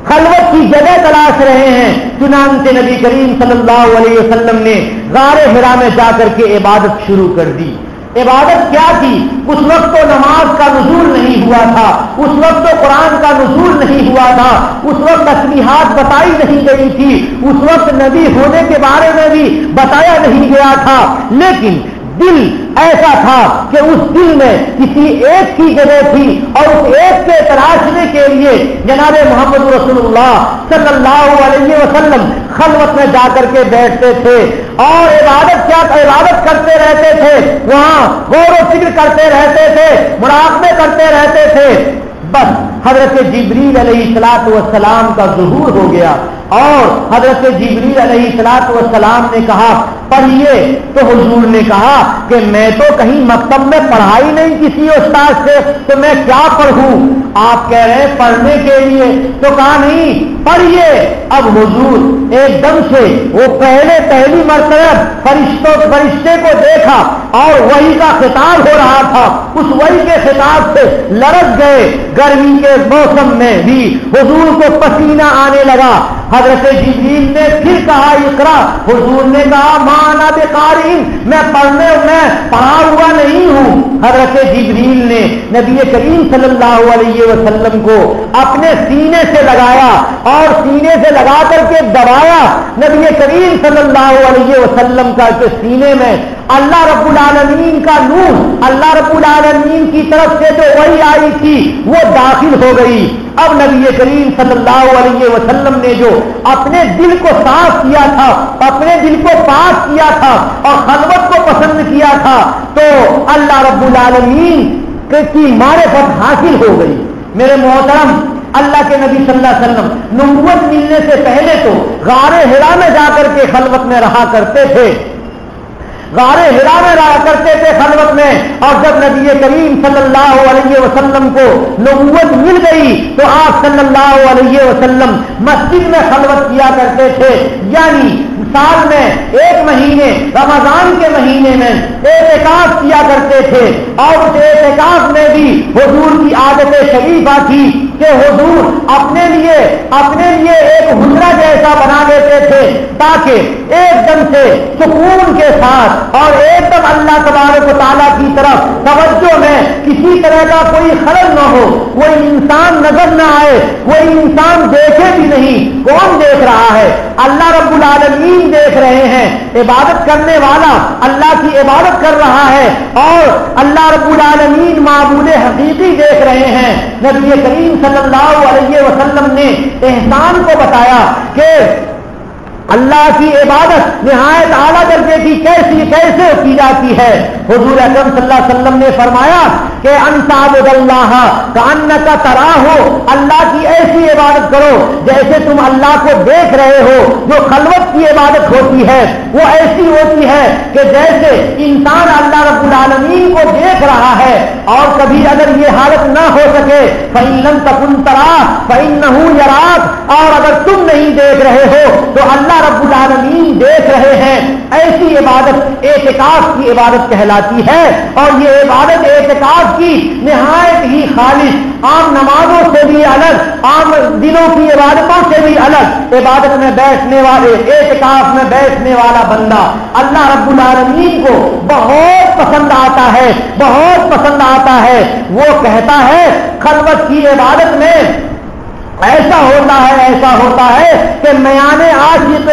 خلوت کی جگہ تلاش رہے ہیں. چنانچہ نبی کریم صلی اللہ علیہ وسلم نے غار حرا میں جا کر کے عبادت شروع کر دی. عبادت کیا تھی؟ اس وقت تو نماز کا نزول نہیں ہوا تھا، اس وقت تو قرآن کا نزول نہیں ہوا تھا، اس وقت تسبیحات بتائی نہیں گئی تھی، اس وقت نبی ہونے کے بارے میں بھی بتایا نہیں گیا تھا. لیکن دل ایسا تھا کہ اس دل میں کسی ایک کی جگہ تھی اور اس ایک کے تراشنے کے لیے جناب محمد رسول اللہ صلی اللہ علیہ وسلم خلوت میں جا کر کے بیٹھتے تھے اور عبادت کرتے رہتے تھے. وہاں غور و فکر کرتے رہتے تھے، مراقبے کرتے رہتے تھے. بس حضرت جبریل علیہ الصلوۃ والسلام کا ظہور ہو گیا اور حضرت جبریل علیہ الصلوۃ والسلام نے کہا پڑھیے. تو حضور نے کہا کہ میں تو کہیں مکتب میں پڑھائی نہیں کسی استاد سے، تو میں کیا پڑھوں؟ آپ کہہ رہے پڑھنے کے لیے، تو کہا نہیں پڑھیے. اب حضور ایک دم سے وہ پہلی مرتبہ فرشتے کو دیکھا اور وحی کا خطاب ہو رہا تھا. اس وحی کے خطاب سے لرز گئے. گرمی کے موسم میں بھی حضور کو پسینہ آنے لگا. حضرت جبریل نے پھر کہا اقرا. حضور نے کہا مانا بقارئ، میں پڑھا ہوا نہیں ہوں. حضرت جبریل نے نبی کریم صلی اللہ علیہ وسلم کو اپنے سینے سے لگایا اور سینے سے لگا کر کے دبایا. نبی کریم صلی اللہ علیہ وسلم کا کے سینے میں اللہ رب العالمین کا نور، اللہ رب العالمین کی طرف سے جو وحی آئی تھی وہ داخل ہو گئی. اب نبی کریم صلی اللہ علیہ وسلم نے جو اپنے دل کو صاف کیا تھا، اپنے دل کو پاک کیا تھا اور خلوت کو پسند کیا تھا، تو اللہ رب العالمین کی معرفت حاصل ہو گئی. میرے محترم، اللہ کے نبی صلی اللہ علیہ وسلم نبوت ملنے سے پہلے تو غار حرا میں جا کر کے خلوت میں رہا کرتے تھے، غار حرا میں رہا کرتے تھے خلوت میں. اور جب نبی کریم صلی اللہ علیہ وسلم کو نبوت مل گئی تو آپ صلی اللہ علیہ وسلم مسجد میں خلوت کیا کرتے تھے. یعنی سال میں ایک مہینے رمضان کے مہینے میں اعتکاف کیا کرتے تھے اور اس اعتکاف میں بھی حضور کی عادت شریفہ تھی کہ حضور اپنے لیے ایک حجرہ جیسا بنا دیتے تھے تاکہ ایک دم سے سکون کے ساتھ اور ایک دم اللہ تبارک و تعالیٰ کی طرف توجہ میں کسی طرح کا کوئی خلل نہ ہو، کوئی انسان نظر نہ آئے، کوئی انسان دیکھے بھی نہیں. کون دیکھ رہا ہے؟ اللہ رب العالمین دیکھ رہے ہیں. عبادت کرنے والا اللہ کی عبادت کر رہا ہے اور اللہ رب العالمین معبود حقیقی دیکھ رہے ہیں. نبی کریم صلی اللہ علیہ وسلم نے احسان کو بتایا کہ اللہ کی عبادت نہایت اعلیٰ درجے کی کیسے کی جاتی ہے. حضور اکرم صلی اللہ علیہ وسلم نے فرمایا کہ ان تعبد اللہ کأنک تراہ، اللہ کی ایسی عبادت کرو جیسے تم اللہ کو دیکھ رہے ہو. جو خلوت کی عبادت ہوتی ہے وہ ایسی ہوتی ہے کہ جیسے انسان اللہ رب العالمین کو دیکھ رہا ہے. اور کبھی اگر یہ حالت نہ ہو سکے فإن لم تکن تراہ فإنہ یراک، اور اگر تم نہیں دیکھ رہے ہو تو اللہ رب العالمین دیکھ رہے ہیں. ایسی عبادت اعتکاف کی عبادت کہلاتی ہے اور یہ عبادت اعتکاف کی نہایت ہی خالص، عام نمازوں سے بھی الگ، عام دنوں کی عبادتوں سے بھی الگ عبادت میں بیٹھنے والے، اعتکاف میں بیٹھنے والا بندہ اللہ رب العالمین کو بہت پسند آتا ہے، بہت پسند آتا ہے. وہ کہتا ہے خلوت کی عبادت میں ایسا ہوتا ہے کہ میان عاشق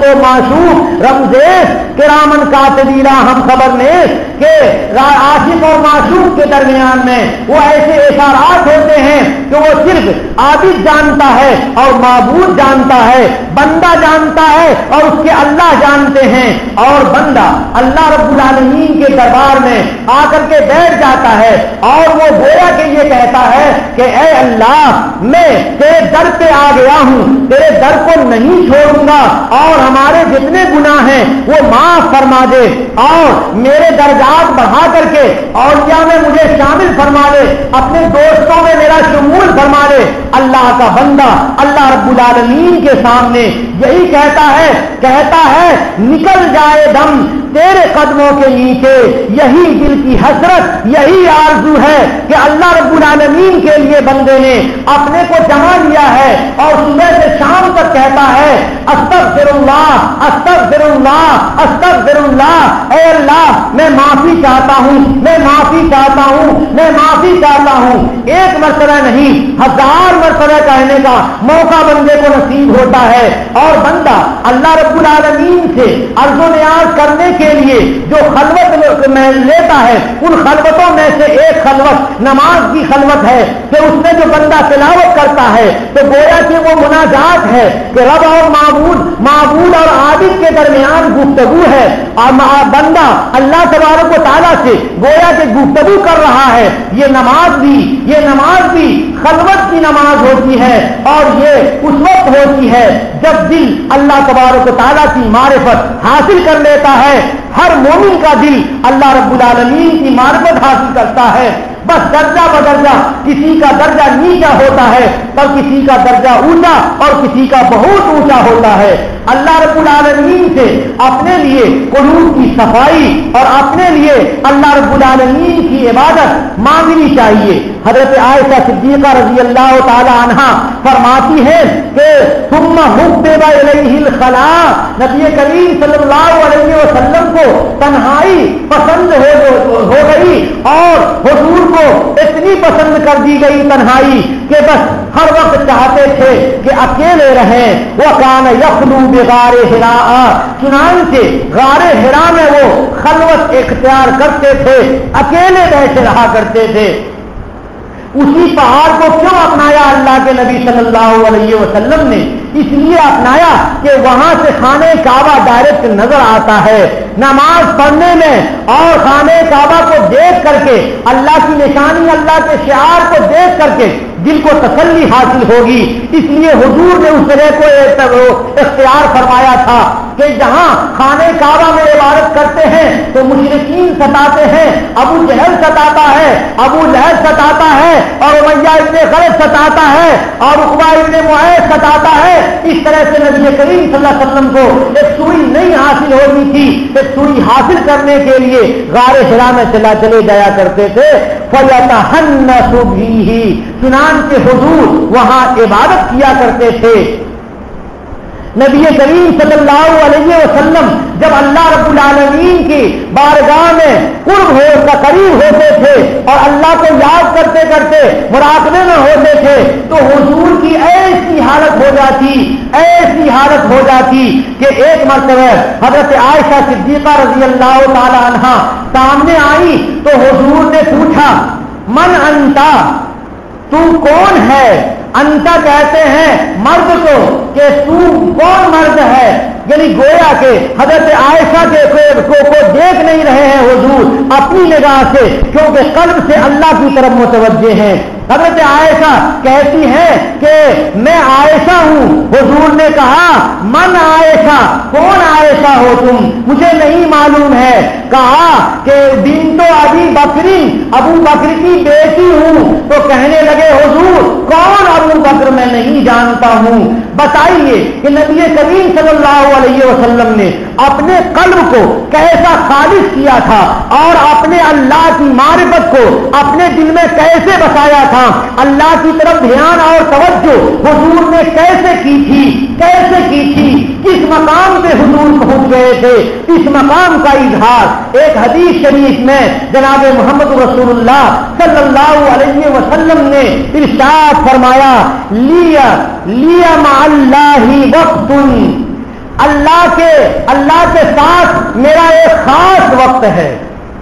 و معشوق رمزیز کرامن کاتبین ہم خبر نے کہ عاشق اور معشوق کے درمیان میں وہ ایسے اشارات ہوتے ہیں کہ وہ صرف عابد جانتا ہے اور معبود جانتا ہے، بندہ جانتا ہے اور اس کے اللہ جانتے ہیں. اور بندہ اللہ رب العالمین کے دربار میں آ کر کے بیٹھ جاتا ہے اور وہ گویا کہ یہ کہتا ہے کہ اے اللہ، میں تیرے در پہ آ گیا ہوں، تیرے در کو نہیں چھوڑوں گا اور ہمارے جتنے گناہ ہیں وہ معاف فرما دے اور میرے درجات بڑھا کر کے اولیاء میں مجھے شامل فرما دے، اپنے دوستوں میں میرا شمول فرما دے. اللہ کا بندہ اللہ رب العالمین کے سامنے یہی کہتا ہے نکل جائے دم تیرے قدموں کے نیچے یہی دل کی حسرت، یہی آرزو ہے کہ اللہ رب العالمین کے لیے بندے نے اپنے کو جما لیا ہے اور صبح سے شام تک کہتا ہے استغفر اللہ استغفر اللہ استغفر اللہ، اے اللہ میں معافی چاہتا ہوں، میں معافی چاہتا ہوں، میں معافی چاہتا ہوں۔ ایک مرتبہ نہیں، 1000 مرتبہ کہنے کا موقع بندے کو نصیب ہوتا ہے، اور بندہ اللہ رب العالمین سے عرض و نیاز کرنے کے لیے جو خلوت میں لیتا ہے، ان خلوتوں میں سے ایک خلوت نماز کی خلوت ہے کہ اس میں جو بندہ تلاوت کرتا ہے تو گویا کہ وہ مناجات ہے کہ رب اور معبود اور عابد کے درمیان گفتگو ہے، اور بندہ اللہ تبارک و تعالیٰ سے گویا کہ گفتگو کر رہا ہے۔ یہ نماز بھی خلوت کی نماز ہوتی ہے، اور یہ اس وقت ہوتی ہے جب دل اللہ تبارک و تعالیٰ کی معرفت حاصل کر لیتا ہے۔ ہر مومن کا دل اللہ رب العالمین کی معرفت حاصل کرتا ہے، بس درجہ بدرجہ کسی کا درجہ نیچا ہوتا ہے اور کسی کا درجہ اونچا اور کسی کا بہت اونچا ہوتا ہے۔ اللہ رب العالمین سے اپنے لیے قلوب کی صفائی اور اپنے لیے اللہ رب العالمین کی عبادت مانگنی چاہیے۔ حضرت عائشہ صدیقہ رضی اللہ تعالی عنہا فرماتی ہے کہ ثم حبب الیہ الخلاء، نبی کریم صلی اللہ علیہ وسلم کو تنہائی پسند ہو گئی اور حضور کو اتنی پسند کر دی گئی تنہائی کہ بس ہر وقت چاہتے تھے کہ اکیلے رہیں۔ وَكَانَ يَخْلُو بِغَارِ حِرَاءَ، چنانچہ غار حرا میں وہ خلوت اختیار کرتے تھے، اکیلے بیٹھے رہا کرتے تھے۔ اسی پہاڑ کو کیوں اپنایا اللہ کے نبی صلی اللہ علیہ وسلم نے؟ اس لیے اپنایا کہ وہاں سے خانہ کعبہ ڈائریکٹ نظر آتا ہے۔ نماز پڑھنے میں اور خانہ کعبہ کو دیکھ کر کے، اللہ کی نشانی، اللہ کے شعار کو دیکھ کر کے دل کو تسلی حاصل ہوگی۔ اس لیے حضور نے اس جگہ کو اختیار فرمایا تھا کہ جہاں خانہ کعبہ میں عبادت کرتے ہیں تو مشرکین ستاتے ہیں، ابو جہل ستاتا ہے، ابو لہب ستاتا ہے، اور امیہ ابن خلف ستاتا ہے، اور عقبہ ابن معیط ستاتا ہے۔ اس طرح سے نبی کریم صلی اللہ علیہ وسلم کو ایک سوئی نہیں حاصل ہوگی تھی، ایک سوئی حاصل کرنے کے لیے غار حرا میں چلے جایا کرتے تھے۔ فَيَتَحَنَّسُ بِهِ، چنانچہ حضور وہاں عبادت کیا کرتے تھے۔ نبی کریم صلی اللہ علیہ وسلم جب اللہ رب العالمین کی بارگاہ میں قریب ہوتے تھے اور اللہ کو یاد کرتے کرتے مراقبے میں ہوتے تھے تو حضور کی ایسی حالت ہو جاتی کہ ایک مرتبہ حضرت عائشہ صدیقہ رضی اللہ تعالی عنہا سامنے آئی تو حضور نے پوچھا من انتا، تو کون ہے؟ انتا کہتے ہیں مرد کو کہ تو کون مرد ہے، یعنی گویا کہ حضرت عائشہ کو دیکھ نہیں رہے ہیں حضور اپنی نگاہ سے، کیونکہ قلب سے اللہ کی طرف متوجہ ہیں۔ حضرت عائشہ کہتی ہے کہ میں عائشہ ہوں۔ حضور نے کہا من عائشہ، کون عائشہ ہو تم؟ مجھے نہیں معلوم ہے۔ کہا کہ بنت ابی بکر، ابو بکر کی بیٹی ہوں۔ تو کہنے لگے حضور کون ابو بکر؟ میں نہیں جانتا ہوں۔ بتائیے کہ نبی کریم صلی اللہ علیہ وسلم نے اپنے قلب کو کیسا خالص کیا تھا اور اپنے اللہ کی معرفت کو اپنے دل میں کیسے بسایا تھا، اللہ کی طرف دھیان اور توجہ حضور نے کیسے کی تھی، کس مقام پہ حضور پہنچ گئے تھے، اس مقام کا اظہار ایک حدیث شریف میں جناب محمد رسول اللہ صلی اللہ علیہ وسلم نے ارشاد فرمایا لیا مع اللہ وقت، اللہ کے ساتھ میرا ایک خاص وقت ہے،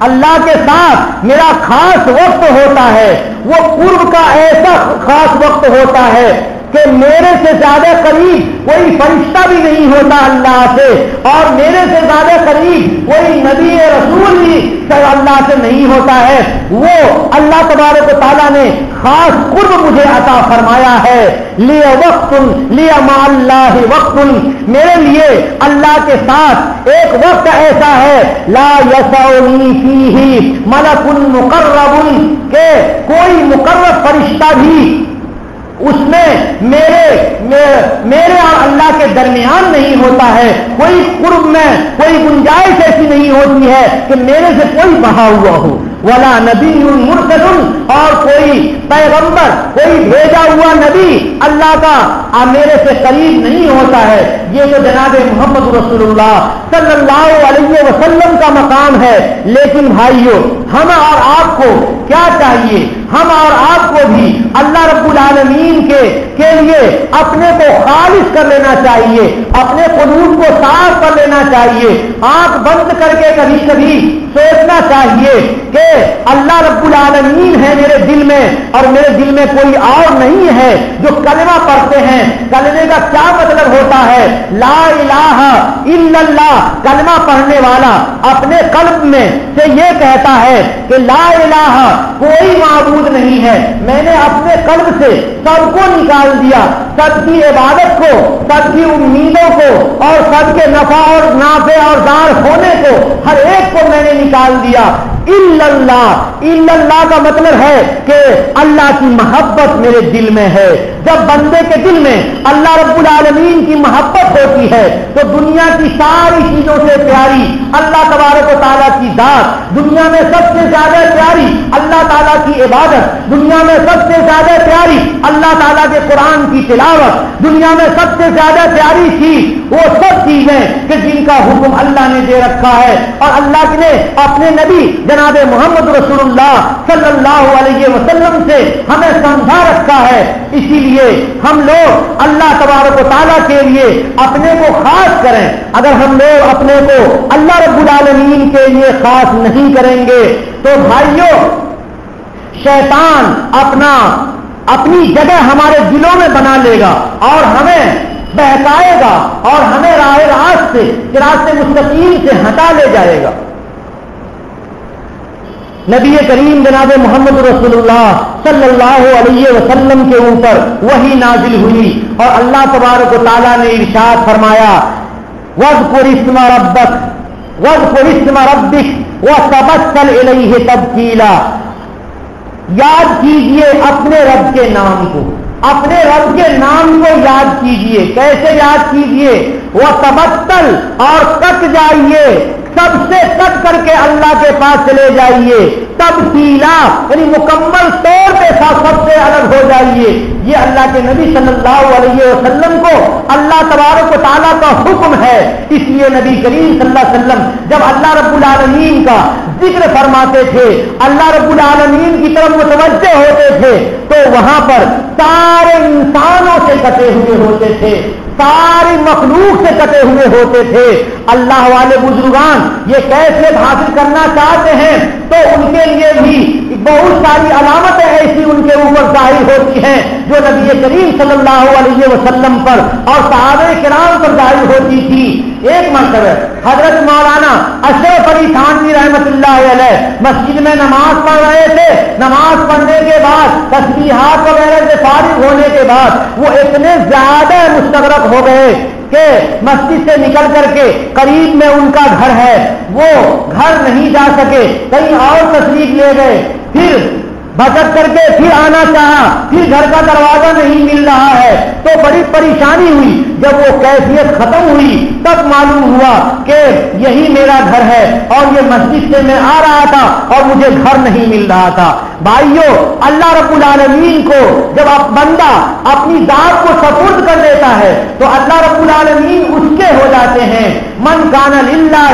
اللہ کے ساتھ میرا خاص وقت ہوتا ہے۔ وہ قرب کا ایسا خاص وقت ہوتا ہے کہ میرے سے زیادہ قریب کوئی فرشتہ بھی نہیں ہوتا اللہ سے، اور میرے سے زیادہ قریب کوئی نبی رسول بھی اللہ سے نہیں ہوتا ہے۔ وہ اللہ تبارک و تعالیٰ نے خاص قرب مجھے عطا فرمایا ہے۔ لیا مع اللہ وقت، میرے لیے اللہ کے ساتھ ایک وقت ایسا ہے لا یسعنی فیہ ملک مقرب، کہ کوئی مقرب فرشتہ بھی اس میں میرے اور اللہ کے درمیان نہیں ہوتا ہے، کوئی قرب میں کوئی گنجائش ایسی نہیں ہوتی ہے کہ میرے سے کوئی بہا ہوا ہو، ولا نبی مرسل، اور کوئی پیغمبر کوئی بھیجا ہوا نبی اللہ کا میرے سے قریب نہیں ہوتا ہے۔ یہ تو جناب محمد رسول اللہ صلی اللہ علیہ وسلم کا مقام ہے۔ لیکن بھائیو، ہم اور آپ کو کیا چاہیے؟ ہم اور آپ کو بھی اللہ رب العالمین کے لیے اپنے کو خالص کر لینا چاہیے، اپنے قلوب کو صاف کر لینا چاہیے، آنکھ بند کر کے کبھی کبھی سوچنا چاہیے کہ اللہ رب العالمین ہے میرے دل میں، اور میرے دل میں کوئی اور نہیں ہے۔ جو کلمہ پڑھتے ہیں، کلمے کا کیا مطلب ہوتا ہے؟ لا الہ الا اللہ۔ کلمہ پڑھنے والا اپنے قلب میں سے یہ کہتا ہے کہ لا الہ، کوئی معبود نہیں ہے، میں نے اپنے قلب سے سب کو نکال دیا، سب کی عبادت کو، سب کی امیدوں کو، اور سب کے نفع اور نافع اور ضار ہونے کو، ہر ایک کو میں نے نکال دیا۔ الا اللہ، الا اللہ کا مطلب ہے کہ اللہ کی محبت میرے دل میں ہے۔ جب بندے کے دل میں اللہ رب العالمین کی محبت ہوتی ہے تو دنیا کی ساری چیزوں سے پیاری اللہ تبارک و تعالیٰ کی ذات، دنیا میں سب سے زیادہ پیاری اللہ تعالیٰ کی عبادت، دنیا میں سب سے زیادہ پیاری اللہ تعالیٰ کے قرآن کی تلاوت، دنیا میں سب سے زیادہ پیاری چیز وہ سب چیزیں کہ جن کا حکم اللہ نے دے رکھا ہے، اور اللہ نے اپنے نبی جناب محمد رسول اللہ صلی اللہ علیہ وسلم سے ہمیں سمجھا رکھا ہے۔ اسی لیے ہم لوگ اللہ تبارک و تعالیٰ کے لیے اپنے کو خاص کریں۔ اگر ہم لوگ اپنے کو اللہ رب العالمین کے لیے خاص نہیں کریں گے تو بھائیوں، شیطان اپنی جگہ ہمارے دلوں میں بنا لے گا اور ہمیں بہکائے گا اور ہمیں راست مستقیم سے ہٹا لے جائے گا۔ نبی کریم جناب محمد رسول اللہ صلی اللہ علیہ وسلم کے اوپر وحی نازل ہوئی اور اللہ تبارک و تعالیٰ نے ارشاد فرمایا، وَاذْكُرِ اسْمَ رَبِّكَ وَتَبَتَّلْ إِلَيْهِ تَبْتِيلًا۔ یاد کیجئے اپنے رب کے نام کو، اپنے رب کے نام کو یاد کیجئے۔ کیسے یاد کیجئے؟ وَتَبَتَّلْ، اور کٹ جائیے، سب سے کٹ کر کے اللہ کے پاس چلے جائیے، تبتیلا، یعنی مکمل طور پہ سب سے الگ ہو جائیے۔ یہ اللہ کے نبی صلی اللہ علیہ وسلم کو اللہ تبارک و تعالیٰ کا حکم ہے۔ اس لیے نبی کریم صلی اللہ علیہ وسلم جب اللہ رب العالمین کا ذکر فرماتے تھے، اللہ رب العالمین کی طرف متوجہ ہوتے تھے، تو وہاں پر سارے انسانوں سے کٹے ہوئے ہوتے تھے، ساری مخلوق سے کٹے ہوئے ہوتے تھے۔ اللہ والے بزرگان یہ کیفیت حاصل کرنا چاہتے ہیں تو ان کے لیے بھی بہت ساری علامتیں ایسی ان کے اوپر ظاہر ہوتی ہیں جو نبی کریم صلی اللہ علیہ وسلم پر اور صحابہ کرام پر ظاہر ہوتی تھی۔ ایک مرتبہ حضرت مولانا اشرف علی تھانوی رحمۃ اللہ علیہ مسجد میں نماز پڑھ رہے تھے۔ نماز پڑھنے کے بعد تسبیحات وغیرہ سے فارغ ہونے کے بعد وہ اتنے زیادہ مستغرق ہو گئے کہ مسجد سے نکل کر کے قریب میں ان کا گھر ہے، وہ گھر نہیں جا سکے، کہیں اور تشریف لے گئے، پھر بھٹک کر کے پھر آنا چاہا، پھر گھر کا دروازہ نہیں مل رہا ہے تو بڑی پریشانی ہوئی۔ جب وہ کیفیت ختم ہوئی تب معلوم ہوا کہ یہی میرا گھر ہے اور یہ مسجد سے میں آ رہا تھا اور مجھے گھر نہیں مل رہا تھا۔ بھائیو، اللہ رب العالمین کو جب بندہ اپنی ذات کو سپرد کر دیتا ہے تو اللہ رب العالمین اس کے ہو جاتے ہیں۔ من کان للہ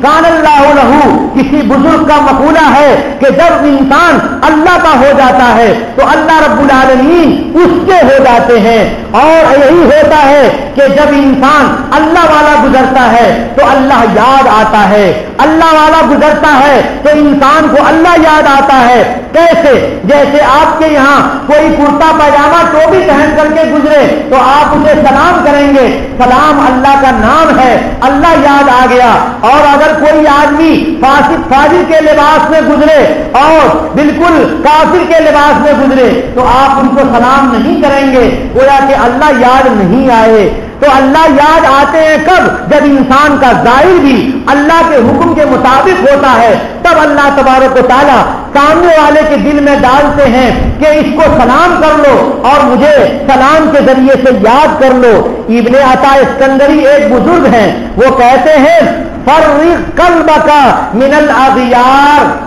کان اللہ لہ، کسی بزرگ کا مقولہ ہے کہ جب انسان اللہ کا ہو جاتا ہے تو اللہ رب العالمین اس کے ہو جاتے ہیں۔ اور یہی ہوتا ہے کہ جب انسان اللہ والا گزرتا ہے تو اللہ یاد آتا ہے، اللہ والا گزرتا ہے تو انسان کو اللہ یاد آتا ہے۔ کیسے؟ جیسے آپ کے یہاں کوئی کرتا پاجامہ ٹوپی پہن کر کے گزرے تو آپ اسے سلام کریں گے، سلام اللہ کا نام ہے، اللہ یاد آ گیا۔ اور اگر کوئی آدمی فاسق فاجر کے لباس میں گزرے اور بالکل کافر کے لباس میں گزرے تو آپ ان کو سلام نہیں کریں گے، گویا کہ اللہ یاد نہیں آئے۔ تو اللہ یاد آتے ہیں کب؟ جب انسان کا ظاہر بھی اللہ کے حکم کے مطابق ہوتا ہے، تب اللہ تبارک و تعالیٰ سامنے والے کے دل میں ڈالتے ہیں کہ اس کو سلام کر لو اور مجھے سلام کے ذریعے سے یاد کر لو. ابن عطا اسکندری ایک بزرگ ہیں, وہ کہتے ہیں فرق قلبک من الاغیار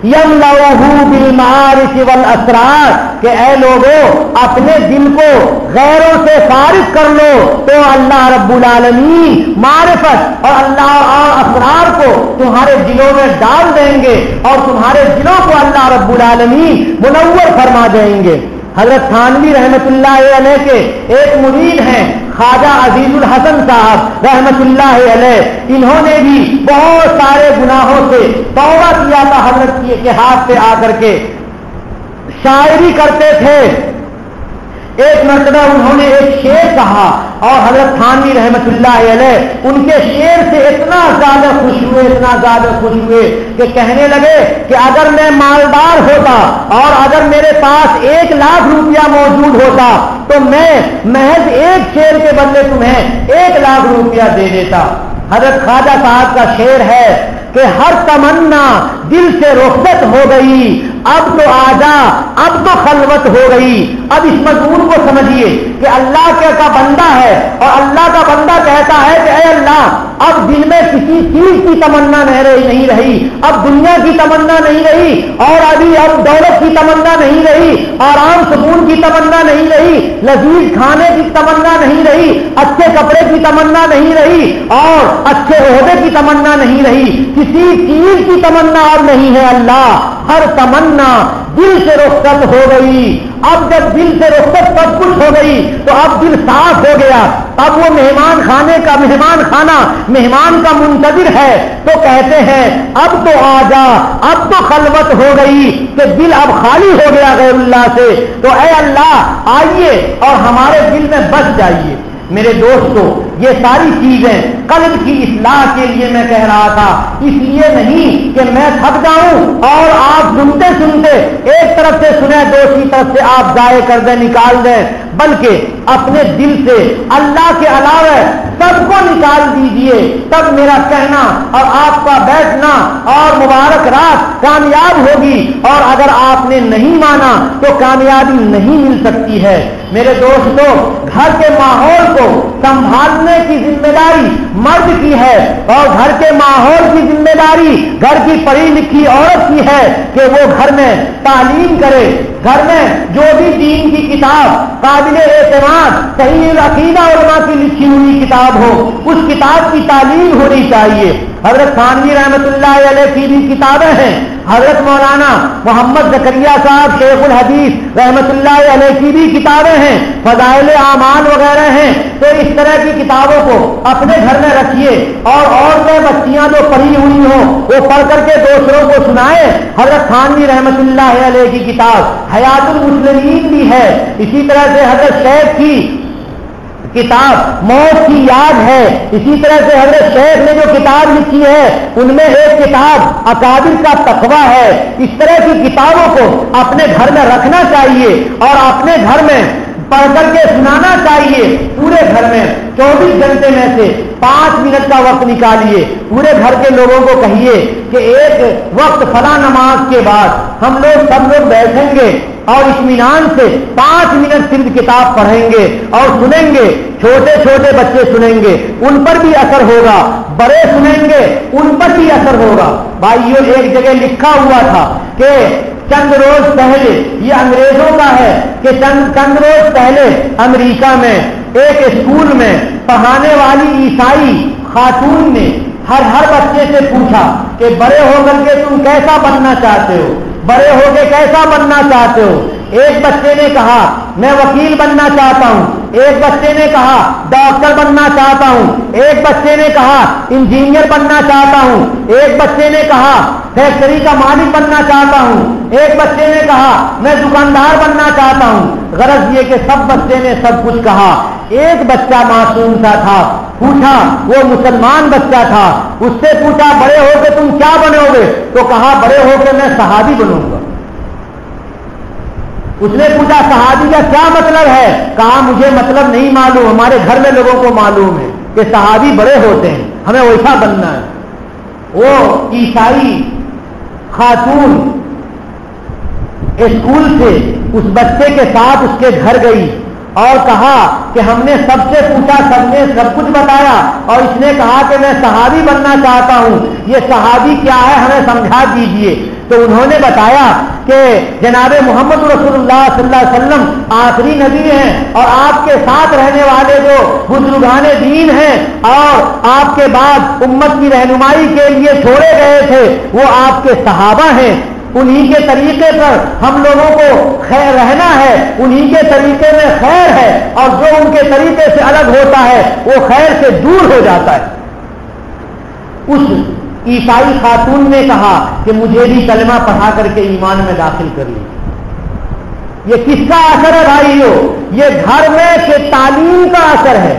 یملؤہ بالمعارف والاسرار, کہ اے لوگوں اپنے دل کو غیروں سے فارغ کر لو تو اللہ رب العالمین معرفت اور اللہ اور اسرار کو تمہارے دلوں میں ڈال دیں گے اور تمہارے دلوں کو اللہ رب العالمین منور فرما دیں گے. حضرت تھانوی رحمت اللہ علیہ کے ایک مرید ہیں خواجہ عزیز الحسن صاحب رحمت اللہ علیہ, انہوں نے بھی بہت سارے گناہوں سے توبہ کیا تھا. حضرت کے ہاتھ پہ آ کر کے شاعری کرتے تھے. ایک مرتبہ انہوں نے ایک شعر کہا اور حضرت تھانوی رحمت اللہ علیہ ان کے شعر سے اتنا زیادہ خوش ہوئے کہ کہنے لگے کہ اگر میں مالدار ہوتا اور اگر میرے پاس 1 لاکھ روپیہ موجود ہوتا تو میں محض ایک شعر کے بدلے تمہیں 1 لاکھ روپیہ دے دیتا. حضرت خواجہ صاحب کا شعر ہے کہ ہر تمنا دل سے رخصت ہو گئی, اب تو آجا اب تو خلوت ہو گئی. اب اس مضمون کو سمجھیے کہ اللہ کا بندہ ہے اور اللہ کا بندہ کہتا ہے کہ اے اللہ اب دل میں کسی چیز کی تمنا نہیں رہی, اب دنیا کی تمنا نہیں رہی اور اب دولت کی تمنا نہیں رہی, آرام سکون کی تمنا نہیں رہی, لذیذ کھانے کی تمنا نہیں رہی, اچھے کپڑے کی تمنا نہیں رہی اور اچھے عہدے کی تمنا نہیں رہی, کسی چیز کی تمنا اور نہیں ہے. اللہ ہر تمنا دل سے رخصت ہو گئی. اب جب دل سے رخصت سب کچھ ہو گئی تو اب دل صاف ہو گیا. اب وہ مہمان خانہ مہمان کا منتظر ہے تو کہتے ہیں اب تو آجا اب تو خلوت ہو گئی, کہ دل اب خالی ہو گیا غیر اللہ سے. تو اے اللہ آئیے اور ہمارے دل میں بس جائیے. میرے دوستو یہ ساری چیزیں قلب کی اصلاح کے لیے میں کہہ رہا تھا, اس لیے نہیں کہ میں تھک جاؤں اور آپ سنتے ایک طرف سے سنیں دوسری طرف سے آپ ضائع کر دیں نکال دیں, بلکہ اپنے دل سے اللہ کے علاوہ سب کو نکال دیجئے. تب میرا کہنا اور آپ کا بیٹھنا اور مبارک رات کامیاب ہوگی, اور اگر آپ نے نہیں مانا تو کامیابی نہیں مل سکتی ہے. میرے دوستو گھر کے ماحول کو سنبھالنے کی ذمہ داری مرد کی ہے اور گھر کے ماحول کی ذمہ داری گھر کی پڑھی لکھی عورت کی ہے کہ وہ گھر میں تعلیم کرے. گھر میں جو بھی دین کی کتاب قابل اعتماد صحیح العقیدہ علماء کی لکھی ہوئی کتاب ہو اس کتاب کی تعلیم ہونی چاہیے. حضرت تھانوی رحمت اللہ علیہ کی بھی کتابیں ہیں, حضرت مولانا محمد زکریا صاحب شیخ الحدیث رحمت اللہ علیہ کی بھی کتابیں ہیں, فضائل اعمال وغیرہ ہیں. تو اس طرح کی کتابوں کو اپنے گھر میں رکھیے اور عورتیں بچیاں جو پڑھی ہوئی ہوں وہ پڑھ کر کے دوسروں کو سنائیں. حضرت تھانوی رحمت اللہ علیہ کی کتاب حیات المسلمین بھی ہے. اسی طرح سے حضرت شیخ کی کتاب موت کی یاد ہے. اسی طرح سے حضرت شیخ نے جو کتاب لکھی ہے ان میں ایک کتاب اکابر کا تقویٰ ہے. اس طرح کی کتابوں کو اپنے گھر میں رکھنا چاہیے اور اپنے گھر میں پڑھ کر کے سنانا چاہیے. پورے گھر میں 24 گھنٹے میں سے 5 منٹ کا وقت نکالیے, پورے گھر کے لوگوں کو کہیے کہ ایک وقت فلاں نماز کے بعد ہم لوگ سب لوگ بیٹھیں گے اور اطمینان سے 5 منٹ صرف کتاب پڑھیں گے اور سنیں گے. چھوٹے چھوٹے بچے سنیں گے ان پر بھی اثر ہوگا, بڑے سنیں گے ان پر بھی اثر ہوگا. بھائیوں ایک جگہ لکھا ہوا تھا کہ چند روز پہلے, یہ انگریزوں کا ہے, کہ چند روز پہلے امریکہ میں ایک اسکول میں پڑھانے والی عیسائی خاتون نے ہر بچے سے پوچھا کہ بڑے ہو کر کے تم کیسا بننا چاہتے ہو, بڑے ہو کے کیسا بننا چاہتے ہو. ایک بچے نے کہا میں وکیل بننا چاہتا ہوں, ایک بچے نے کہا ڈاکٹر بننا چاہتا ہوں, ایک بچے نے کہا انجینئر بننا چاہتا ہوں, ایک بچے نے کہا فیکٹری کا مالک بننا چاہتا ہوں, ایک بچے نے کہا میں دکاندار بننا چاہتا ہوں. غرض یہ کہ سب بچے نے سب کچھ کہا. ایک بچہ معصوم سا تھا, پوچھا, وہ مسلمان بچہ تھا, اس سے پوچھا بڑے ہو کے تم کیا بنو گے, تو کہا بڑے ہو کے میں صحابی بنوں گا. اس نے پوچھا صحابی کا کیا مطلب ہے, کہا مجھے مطلب نہیں معلوم, ہمارے گھر میں لوگوں کو معلوم ہے کہ صحابی بڑے ہوتے ہیں, ہمیں ویسا بننا ہے. وہ عیسائی خاتون اسکول سے اس بچے کے ساتھ اس کے گھر گئی اور کہا کہ ہم نے سب سے پوچھا، سب نے سب کچھ بتایا، اور اس نے کہا کہ میں صحابی بننا چاہتا ہوں، یہ صحابی کیا ہے ہمیں سمجھا دیجئے۔ تو انہوں نے بتایا کہ جناب محمد رسول اللہ صلی اللہ علیہ وسلم آخری نبی ہیں، اور آپ کے ساتھ رہنے والے جو بزرگان دین ہیں اور آپ کے بعد امت کی رہنمائی کے لیے چھوڑے گئے تھے وہ آپ کے صحابہ ہیں، انہی کے طریقے پر ہم لوگوں کو خیر رہنا ہے، انہی کے طریقے میں خیر ہے، اور جو ان کے طریقے سے الگ ہوتا ہے وہ خیر سے دور ہو جاتا ہے۔ اس عیسائی خاتون نے کہا کہ مجھے بھی کلمہ پڑھا کر کے ایمان میں داخل کر لی۔ یہ کس کا اثر ہے بھائیو؟ یہ گھر میں کہ تعلیم کا اثر ہے۔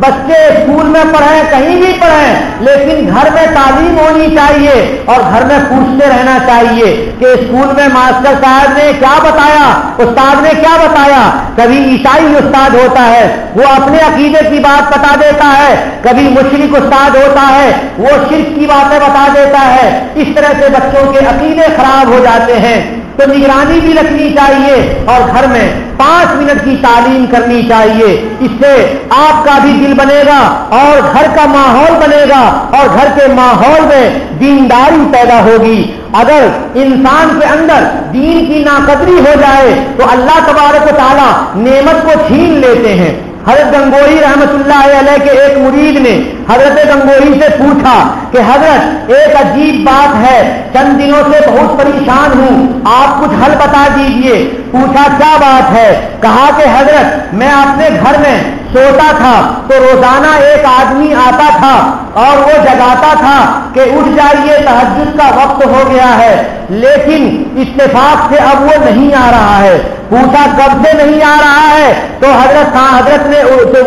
بچے اسکول میں پڑھیں، کہیں بھی پڑھیں، لیکن گھر میں تعلیم ہونی چاہیے، اور گھر میں پوچھتے رہنا چاہیے کہ اسکول میں ماسٹر صاحب نے کیا بتایا، استاد نے کیا بتایا۔ کبھی عیسائی استاد ہوتا ہے وہ اپنے عقیدے کی بات بتا دیتا ہے، کبھی مشرک استاد ہوتا ہے وہ شرک کی باتیں بتا دیتا ہے۔ اس طرح سے بچوں کے عقیدے خراب ہو جاتے ہیں۔ تو نگرانی بھی رکھنی چاہیے، اور گھر میں 5 منٹ کی تعلیم کرنی چاہیے۔ اس سے آپ کا بھی دل بنے گا اور گھر کا ماحول بنے گا، اور گھر کے ماحول میں دینداری پیدا ہوگی۔ اگر انسان کے اندر دین کی ناقدری ہو جائے تو اللہ تبارک و تعالی نعمت کو چھین لیتے ہیں۔ حضرت گنگوہی رحمت اللہ علیہ کے ایک مرید نے حضرت گنگوہی سے پوچھا کہ حضرت ایک عجیب بات ہے، چند دنوں سے بہت پریشان ہوں، آپ کچھ حل بتا دیجئے۔ پوچھا کیا بات ہے؟ کہا کہ حضرت میں اپنے گھر میں سوتا تھا تو روزانہ ایک آدمی آتا تھا اور وہ جگاتا تھا کہ اٹھ جائیے تہجد کا وقت ہو گیا ہے، لیکن اتفاق سے اب وہ نہیں آ رہا ہے۔ پوچھا کب سے نہیں آ رہا ہے؟ تو حضرت نے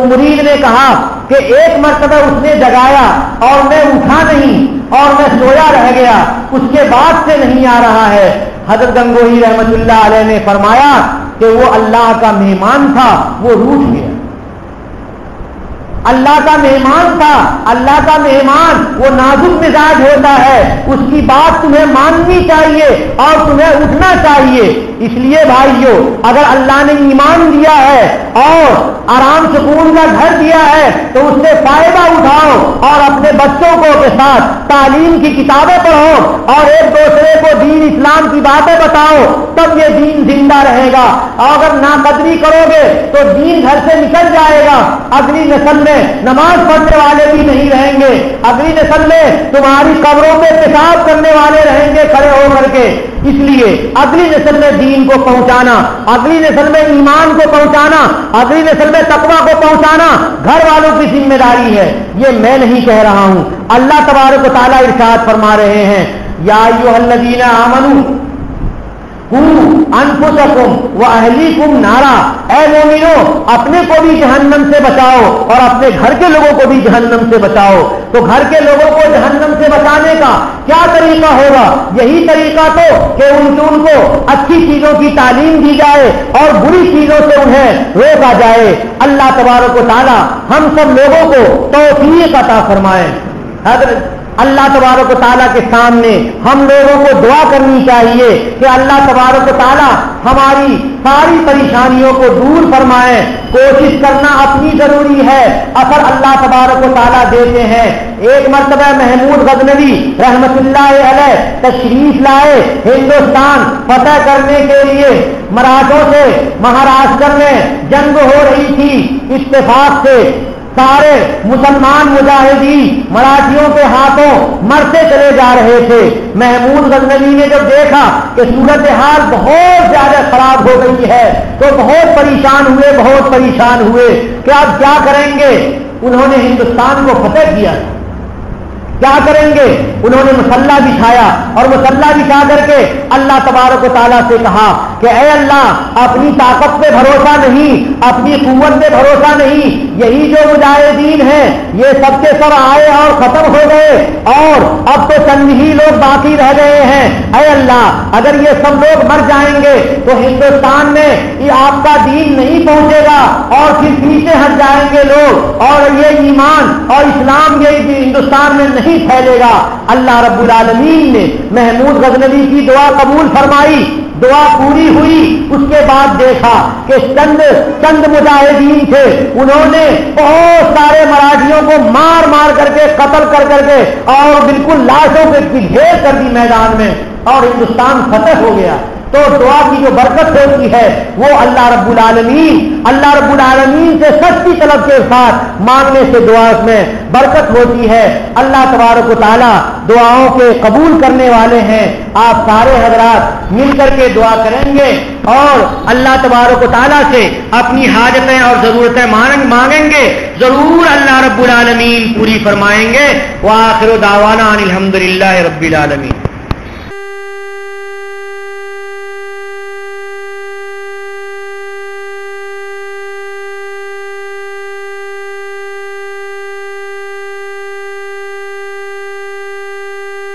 مرید نے کہا کہ ایک مرتبہ اس نے جگایا اور میں اٹھا نہیں اور میں سویا رہ گیا، اس کے بعد سے نہیں آ رہا ہے۔ حضرت گنگوہی رحمت اللہ علیہ نے فرمایا کہ وہ اللہ کا مہمان تھا، وہ روٹھ گیا۔ اللہ کا مہمان تھا، اللہ کا مہمان وہ نازک مزاج ہوتا ہے، اس کی بات تمہیں ماننی چاہیے اور تمہیں اٹھنا چاہیے۔ اس لیے بھائیو اگر اللہ نے ایمان دیا ہے اور آرام سکون کا گھر دیا ہے تو اس سے فائدہ اٹھاؤ، اور اپنے بچوں کو کے ساتھ تعلیم کی کتابیں پڑھو اور ایک دوسرے کو دین اسلام کی باتیں بتاؤ، تب یہ دین زندہ رہے گا۔ اور اگر ناقدری کرو گے تو دین گھر سے نکل جائے گا، اگلی نسل میں نماز پڑھنے والے بھی نہیں رہیں گے، اگلی نسل میں تمہاری قبروں پہ پیشاب کرنے والے رہیں گے کھڑے ہو کر کے۔ اس لیے اگلی نسل میں دین کو پہنچانا، اگلی نسل میں ایمان کو پہنچانا، اگلی نسل میں تقویٰ کو پہنچانا گھر والوں کی ذمہ داری ہے، یہ میں نہیں کہہ رہا ہوں، اللہ تبارک و تعالیٰ ارشاد فرما رہے ہیں یا ایھا الذین آمنوا انفسکم واہلیکم نارا، اے مومنو اپنے کو بھی جہنم سے بچاؤ اور اپنے گھر کے لوگوں کو بھی جہنم سے بچاؤ۔ تو گھر کے لوگوں کو جہنم سے بچانے کا کیا طریقہ ہوگا؟ یہی طریقہ تو کہ ان کو اچھی چیزوں کی تعلیم دی جائے اور بری چیزوں سے انہیں روکا جائے۔ اللہ تبارک و تعالی ہم سب لوگوں کو توفیق عطا فرمائے۔ حضرت اللہ تبارک و تعالیٰ کے سامنے ہم لوگوں کو دعا کرنی چاہیے کہ اللہ تبارک و تعالیٰ ہماری ساری پریشانیوں کو دور فرمائے۔ کوشش کرنا اپنی ضروری ہے، اثر اللہ تبارک و تعالیٰ دیتے ہیں۔ ایک مرتبہ محمود غزنوی رحمت اللہ علیہ تشریف لائے ہندوستان فتح کرنے کے لیے، مراٹھوں سے مہاراشٹر میں جنگ ہو رہی تھی، اتفاق سے سارے مسلمان مجاہدین مراٹھیوں کے ہاتھوں مرتے چلے جا رہے تھے۔ محمود غزنوی نے جب دیکھا کہ صورتحال بہت زیادہ خراب ہو گئی ہے تو بہت پریشان ہوئے کہ اب کیا کریں گے۔ انہوں نے ہندوستان کو فتح کیا، کیا کریں گے؟ انہوں نے مسلح بچھایا اور مسلح بچھا کر کے اللہ تبارک و تعالیٰ سے کہا کہ اے اللہ اپنی طاقت پہ بھروسہ نہیں، اپنی قوت پہ بھروسہ نہیں، یہی جو مجاہدین ہیں یہ سب کے سب آئے اور ختم ہو گئے اور اب تو چند ہی لوگ باقی رہ گئے ہیں، اے اللہ اگر یہ سب لوگ مر جائیں گے تو ہندوستان میں یہ آپ کا دین نہیں پہنچے گا اور پھر پیچھے ہٹ جائیں گے لوگ اور یہ ایمان اور اسلام یہ ہندوستان میں نہیں پھیلے گا۔ اللہ رب العالمین نے محمود غزنوی کی دعا قبول فرمائی، دعا پوری ہوئی، اس کے بعد دیکھا کہ چند مجاہدین تھے، انہوں نے بہت سارے مراٹھیوں کو مار مار کر کے قتل کر کے اور بالکل لاشوں کے ڈھیر کر دی میدان میں اور ہندوستان فتح ہو گیا۔ تو دعا کی جو برکت ہوتی ہے وہ اللہ رب العالمین سے سچی طلب کے ساتھ مانگنے سے دعا میں برکت ہوتی ہے۔ اللہ تبارک و تعالی دعاؤں کے قبول کرنے والے ہیں۔ آپ سارے حضرات مل کر کے دعا کریں گے اور اللہ تبارک و تعالی سے اپنی حاجتیں اور ضرورتیں مانگیں گے، ضرور اللہ رب العالمین پوری فرمائیں گے۔ وآخر دعوانا ان الحمدللہ رب العالمین۔